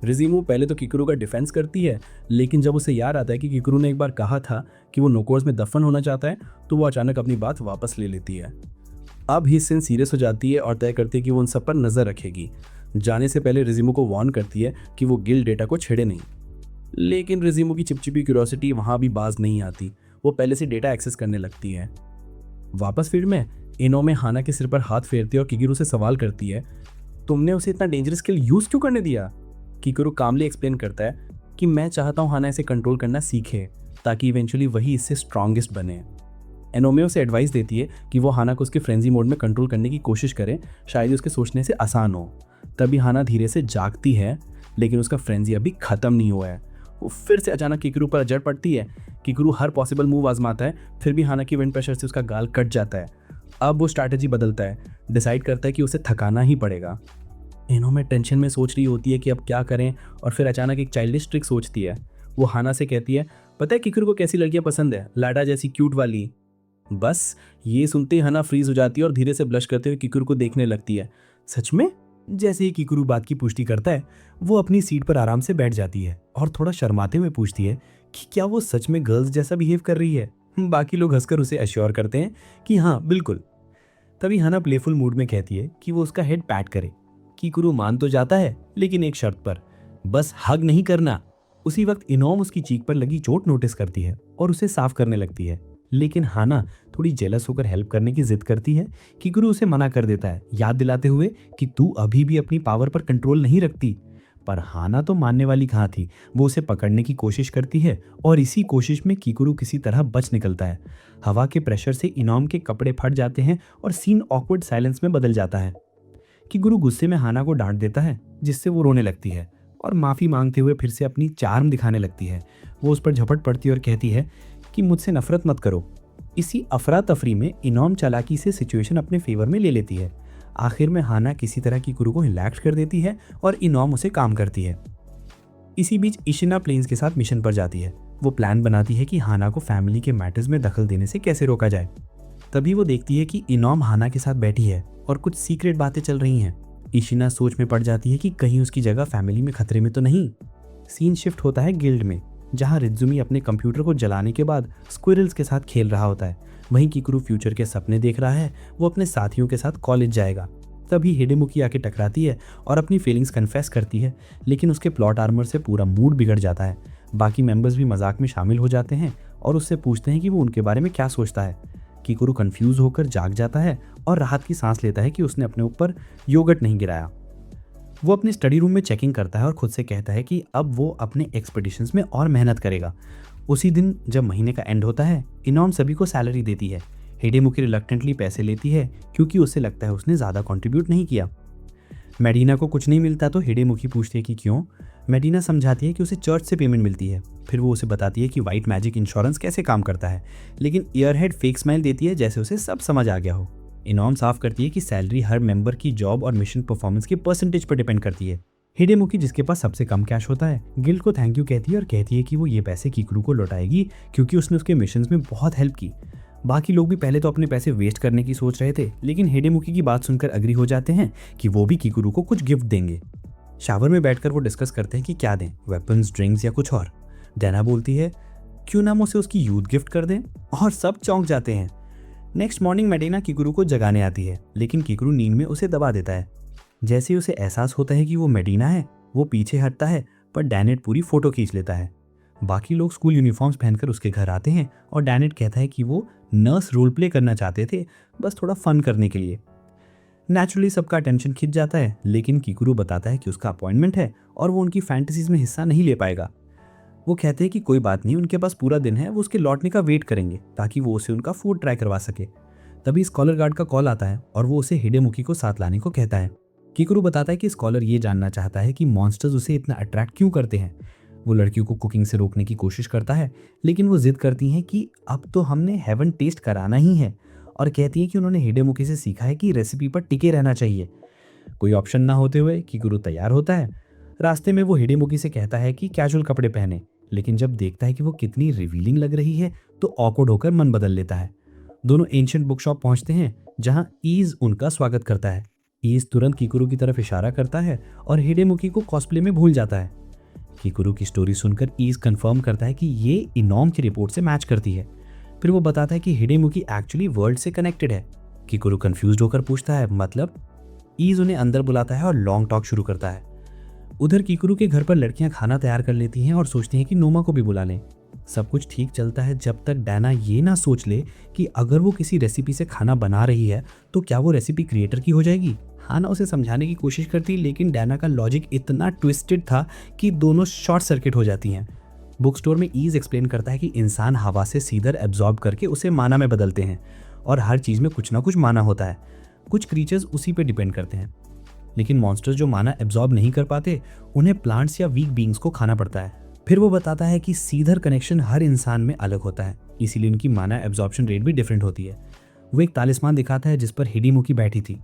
रिजीमो पहले तो किकुरु का डिफेंस करती है, लेकिन जब उसे याद आता है कि किकुरु ने एक बार कहा था कि वो नोकोर्स में दफन होना चाहता है तो वो अचानक अपनी बात वापस ले लेती है। अब हिस्सेन सीरियस हो जाती है और तय करती है कि वो उन सब पर नज़र रखेगी। जाने से पहले रिजीमो को वार्न करती है कि वो गिल्ड डेटा को छेड़े नहीं, लेकिन रिजीमो की चिपचिपी क्यूरियोसिटी वहाँ भी बाज नहीं आती। वो पहले से डेटा एक्सेस करने लगती है। वापस फील्ड में इनोमे हाना के सिर पर हाथ फेरती है और किकुरु से सवाल करती है, तुमने उसे इतना डेंजरस स्किल यूज़ क्यों करने दिया? किकुरु कामली एक्सप्लेन करता है कि मैं चाहता हूँ हाना इसे कंट्रोल करना सीखे ताकि इवेंचुअली वही इससे स्ट्रॉन्गेस्ट बने। इनोमे उसे एडवाइस देती है कि वो हाना को उसके फ्रेंजी मोड में कंट्रोल करने की कोशिश करे, शायद उसके सोचने से आसान हो। तभी हाना धीरे से जागती है, लेकिन उसका फ्रेंजी अभी ख़त्म नहीं हुआ है। वो फिर से अचानक किकुरु पर अजड़ पड़ती है। किकुरु हर पॉसिबल मूव आजमाता है, फिर भी हाना की विंड प्रेशर से उसका गाल कट जाता है। अब वो स्ट्रैटेजी बदलता है, डिसाइड करता है कि उसे थकाना ही पड़ेगा। इनोमे टेंशन में सोच रही होती है कि अब क्या करें, और फिर अचानक एक चाइल्डिश ट्रिक सोचती है। वो हाना से कहती है, पता है किकुरु को कैसी लड़कियां पसंद है? लाडा जैसी क्यूट वाली। बस ये सुनते ही हाना फ्रीज हो जाती है और धीरे से ब्लश करते हुए किकुरु को देखने लगती है। सच में? जैसे ही किकुरु बात की पुष्टि करता है, वो अपनी सीट पर आराम से बैठ जाती है और थोड़ा शर्माते हुए पूछती है कि क्या वो सच में गर्ल्स जैसा बिहेव कर रही है। बाकी लोग हंसकर उसे अश्योर करते हैं कि हाँ बिल्कुल। तभी हाना प्लेफुल मूड में कहती है कि वो उसका हेड पैट करे। किकुरु मान तो जाता है, लेकिन एक शर्त पर, बस हग नहीं करना। उसी वक्त इनोम उसकी चीख पर लगी चोट नोटिस करती है और उसे साफ करने लगती है, लेकिन हाना थोड़ी जेलस होकर हेल्प करने की जिद करती है। किकुरु उसे मना कर देता है, याद दिलाते हुए कि तू अभी भी अपनी पावर पर कंट्रोल नहीं रखती। पर हाना तो मानने वाली कहाँ थी। वो उसे पकड़ने की कोशिश करती है और इसी कोशिश में किकुरु किसी तरह बच निकलता है। हवा के प्रेशर से इनोम के कपड़े फट जाते हैं और सीन ऑकवर्ड साइलेंस में बदल जाता है। किकुरु गुस्से में हाना को डांट देता है, जिससे वो रोने लगती है और माफ़ी मांगते हुए फिर से अपनी चार्म दिखाने लगती है। वो उस पर झपट पड़ती है और कहती है कि मुझसे नफरत मत करो। इसी अफरा तफरी में इनोम चालाकी से सिचुएशन अपने फेवर में ले लेती है। आखिर में हाना किसी तरह किकुरु को रिलैक्स कर देती है और इनोम उसे काम करती है। इसी बीच इशिना प्लेन्स के साथ मिशन पर जाती है। वो प्लान बनाती है कि हाना को फैमिली के मैटर्स में दखल देने से कैसे रोका जाए। तभी वो देखती है कि इनोम हाना के साथ बैठी है और कुछ सीक्रेट बातें चल रही हैं। इशिना सोच में पड़ जाती है कि कहीं उसकी जगह फैमिली में खतरे में तो नहीं। सीन शिफ्ट होता है गिल्ड में, जहां रिजुमी अपने कंप्यूटर को जलाने के बाद स्क्विरल्स के साथ खेल रहा होता है। वहीं किकुरु फ्यूचर के सपने देख रहा है। वो अपने साथियों के साथ कॉलेज जाएगा। तभी हिडेमुकी आके टकराती है और अपनी फीलिंग्स कन्फेस करती है, लेकिन उसके प्लॉट आर्मर से पूरा मूड बिगड़ जाता है। बाकी मेंबर्स भी मजाक में शामिल हो जाते हैं और उससे पूछते हैं कि वो उनके बारे में क्या सोचता है। किकुरु कंफ्यूज होकर जाग जाता है और राहत की सांस लेता है कि उसने अपने ऊपर योगर्ट नहीं गिराया। वो अपने स्टडी रूम में चेकिंग करता है और खुद से कहता है कि अब वो अपने एक्सपेडिशंस में और मेहनत करेगा। उसी दिन जब महीने का एंड होता है, इनोम सभी को सैलरी देती है। हिडेमुकी रिलक्टेंटली पैसे लेती है क्योंकि उसे लगता है उसने ज़्यादा कंट्रीब्यूट नहीं किया। मेडिना को कुछ नहीं मिलता तो हिडेमुकी पूछती है कि क्यों। मेडिना समझाती है कि उसे चर्च से पेमेंट मिलती है। फिर वो उसे बताती है कि वाइट मैजिक इंश्योरेंस कैसे काम करता है, लेकिन ईयरहेड फेक स्माइल देती है जैसे उसे सब समझ आ गया हो। इनोम साफ करती है कि सैलरी हर मेंबर की जॉब और मिशन परफॉर्मेंस के परसेंटेज पर डिपेंड करती है। हिडेमुकी, जिसके पास सबसे कम कैश होता है, गिल्ड को थैंक यू कहती है और कहती है कि वो ये पैसे किकुरु को लौटाएगी क्योंकि उसने उसके मिशंस में बहुत हेल्प की। बाकी लोग भी पहले तो अपने पैसे वेस्ट करने की सोच रहे थे, लेकिन हिडेमुकी की बात सुनकर अग्री हो जाते हैं कि वो भी किकुरु को कुछ गिफ्ट देंगे। शावर में बैठकर वो डिस्कस करते हैं कि क्या दें, वेपन्स, ड्रिंक्स या कुछ और। डैना बोलती है क्यों ना हम उसे उसकी यूथ गिफ्ट कर दें, और सब चौंक जाते हैं। नेक्स्ट मॉर्निंग मेडिना किकुरु को जगाने आती है, लेकिन किकुरु नींद में उसे दबा देता है। जैसे ही उसे एहसास होता है कि वो मेडिना है, वो पीछे हटता है, पर डैनेट पूरी फोटो खींच लेता है। बाकी लोग स्कूल यूनिफॉर्म्स पहनकर उसके घर आते हैं और डैनेट कहता है कि वो नर्स रोल प्ले करना चाहते थे, बस थोड़ा फन करने के लिए। नेचुरली सबका अटेंशन खिंच जाता है, लेकिन किकुरु बताता है कि उसका अपॉइंटमेंट है और वो उनकी फैंटेसीज में हिस्सा नहीं ले पाएगा। वो कहते हैं कि कोई बात नहीं, उनके पास पूरा दिन है, वो उसके लौटने का वेट करेंगे ताकि वो उसे उनका फूड ट्राई करवा सके। तभी स्कॉलर गार्ड का कॉल आता है और वो उसे हिडेमुकी को साथ लाने को कहता है। किकुरु बताता है कि स्कॉलर ये जानना चाहता है कि मॉन्स्टर्स उसे इतना अट्रैक्ट क्यों करते हैं। वो लड़कियों को कुकिंग से रोकने की कोशिश करता है, लेकिन वो जिद करती हैं कि अब तो हमने हेवन टेस्ट कराना ही है और कहती है कि उन्होंने हिडेमुकी से सीखा है कि रेसिपी पर टिके रहना चाहिए। कोई ऑप्शन ना होते हुए किकुरु तैयार होता है। रास्ते में वो हिडेमुकी से कहता है कि कैजुअल कपड़े पहने, लेकिन जब देखता है कि वो कितनी रिवीलिंग लग रही है तो ऑकवर्ड होकर मन बदल लेता है। दोनों एंशिएंट बुक शॉप पहुंचते हैं जहां ईज उनका स्वागत करता है। ईज तुरंत किकुरु की तरफ इशारा करता है और हिडेमुकी को कॉस्प्ले में भूल जाता है। किकुरु की स्टोरी सुनकर ईज कंफर्म करता है कि ये इनॉम की रिपोर्ट से मैच करती है। फिर वो बताता है कि हिडेमुकी एक्चुअली वर्ल्ड से कनेक्टेड है। किकुरु कंफ्यूज्ड होकर पूछता है मतलब। ईज उन्हें अंदर बुलाता है और लॉन्ग टॉक शुरू करता है। उधर किकुरु के घर पर लड़कियां खाना तैयार कर लेती हैं और सोचती हैं कि नोमा को भी बुला लें। सब कुछ ठीक चलता है जब तक डैना ये ना सोच ले कि अगर वो किसी रेसिपी से खाना बना रही है तो क्या वो रेसिपी क्रिएटर की हो जाएगी। हाना उसे समझाने की कोशिश करती, लेकिन डैना का लॉजिक इतना ट्विस्टेड था कि दोनों शॉर्ट सर्किट हो जाती हैं। बुक स्टोर में ईज एक्सप्लेन करता है कि इंसान हवा से सीधर एब्जॉर्ब करके उसे माना में बदलते हैं और हर चीज़ में कुछ ना कुछ माना होता है। कुछ क्रीचर्स उसी पे डिपेंड करते हैं, लेकिन मॉन्स्टर्स जो माना एब्जॉर्ब नहीं कर पाते उन्हें प्लांट्स या वीक बींग्स को खाना पड़ता है। फिर वो बताता है कि सीधर कनेक्शन हर इंसान में अलग होता है, इसीलिए उनकी माना एब्जॉर्प्शन रेट भी डिफरेंट होती है। वो एक तालिस्मान दिखाता है जिस पर हिडेमुकी बैठी थी,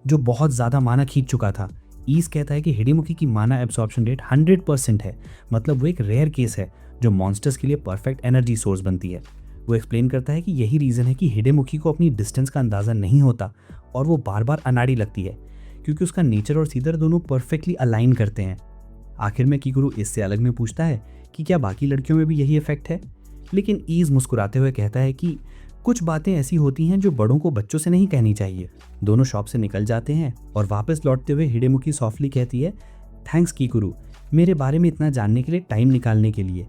जो बहुत ज़्यादा माना खींच चुका था। ईज कहता है कि हिडेमुकी की माना एब्जॉर्प्शन रेट 100% है, मतलब वो एक रेयर केस है जो मॉन्स्टर्स के लिए परफेक्ट एनर्जी सोर्स बनती है। वो एक्सप्लेन करता है कि यही रीज़न है कि हिडेमुकी को अपनी डिस्टेंस का अंदाज़ा नहीं होता और वो बार बार अनाड़ी लगती है, क्योंकि उसका नेचर और सीधर दोनों परफेक्टली अलाइन करते हैं। आखिर में किकुरु इससे अलग में पूछता है कि क्या बाकी लड़कियों में भी यही इफेक्ट है, लेकिन ईज मुस्कुराते हुए कहता है कि कुछ बातें ऐसी होती हैं जो बड़ों को बच्चों से नहीं कहनी चाहिए। दोनों शॉप से निकल जाते हैं और वापस लौटते हुए हिडेमुकी सॉफ्टली कहती है, थैंक्स किकुरु, मेरे बारे में इतना जानने के लिए टाइम निकालने के लिए।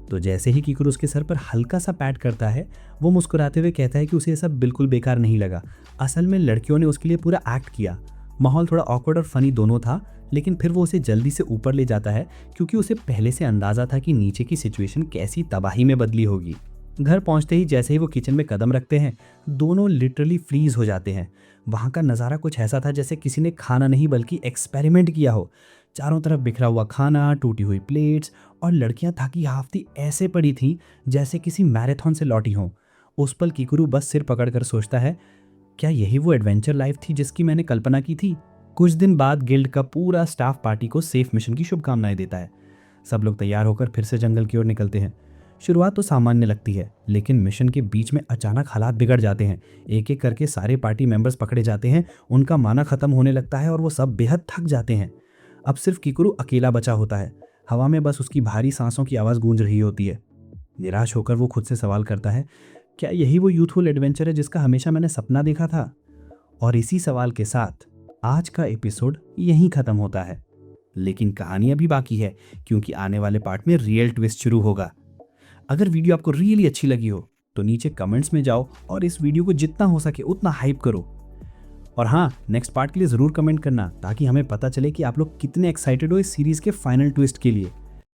तो जैसे ही किकुरु उसके सर पर हल्का सा पैट करता है, वो मुस्कुराते हुए कहता है कि उसे ये सब बिल्कुल बेकार नहीं लगा। असल में लड़कियों ने उसके लिए पूरा एक्ट किया। माहौल थोड़ा ऑकवर्ड और फनी दोनों था, लेकिन फिर वो उसे जल्दी से ऊपर ले जाता है क्योंकि उसे पहले से अंदाजा था कि नीचे की सिचुएशन कैसी तबाही में बदली होगी। घर पहुंचते ही जैसे ही वो किचन में कदम रखते हैं, दोनों लिटरली फ्रीज हो जाते हैं। वहाँ का नज़ारा कुछ ऐसा था जैसे किसी ने खाना नहीं बल्कि एक्सपेरिमेंट किया हो। चारों तरफ बिखरा हुआ खाना, टूटी हुई प्लेट्स और लड़कियां थकी हाफती ऐसे पड़ी थीं जैसे किसी मैराथन से लौटी हों। उस पल किकुरु बस सिर पकड़कर सोचता है, क्या यही वो एडवेंचर लाइफ थी जिसकी मैंने कल्पना की थी। कुछ दिन बाद गिल्ड का पूरा स्टाफ पार्टी को सेफ मिशन की शुभकामनाएं देता है। सब लोग तैयार होकर फिर से जंगल की ओर निकलते हैं। शुरुआत तो सामान्य लगती है, लेकिन मिशन के बीच में अचानक हालात बिगड़ जाते हैं। एक एक करके सारे पार्टी मेंबर्स पकड़े जाते हैं, उनका माना खत्म होने लगता है और वो सब बेहद थक जाते हैं। अब सिर्फ किकुरु अकेला बचा होता है। हवा में बस उसकी भारी सांसों की आवाज़ गूंज रही होती है। निराश होकर वो खुद से सवाल करता है, क्या यही वो यूथफुल एडवेंचर है जिसका हमेशा मैंने सपना देखा था। और इसी सवाल के साथ आज का एपिसोड यहीं ख़त्म होता है, लेकिन कहानी अभी बाकी है क्योंकि आने वाले पार्ट में रियल ट्विस्ट शुरू होगा। अगर वीडियो आपको रियली अच्छी लगी हो तो नीचे कमेंट्स में जाओ और इस वीडियो को जितना हो सके उतना हाइप करो। और हाँ, नेक्स्ट पार्ट के लिए ज़रूर कमेंट करना ताकि हमें पता चले कि आप लोग कितने एक्साइटेड हो इस सीरीज़ के फाइनल ट्विस्ट के लिए।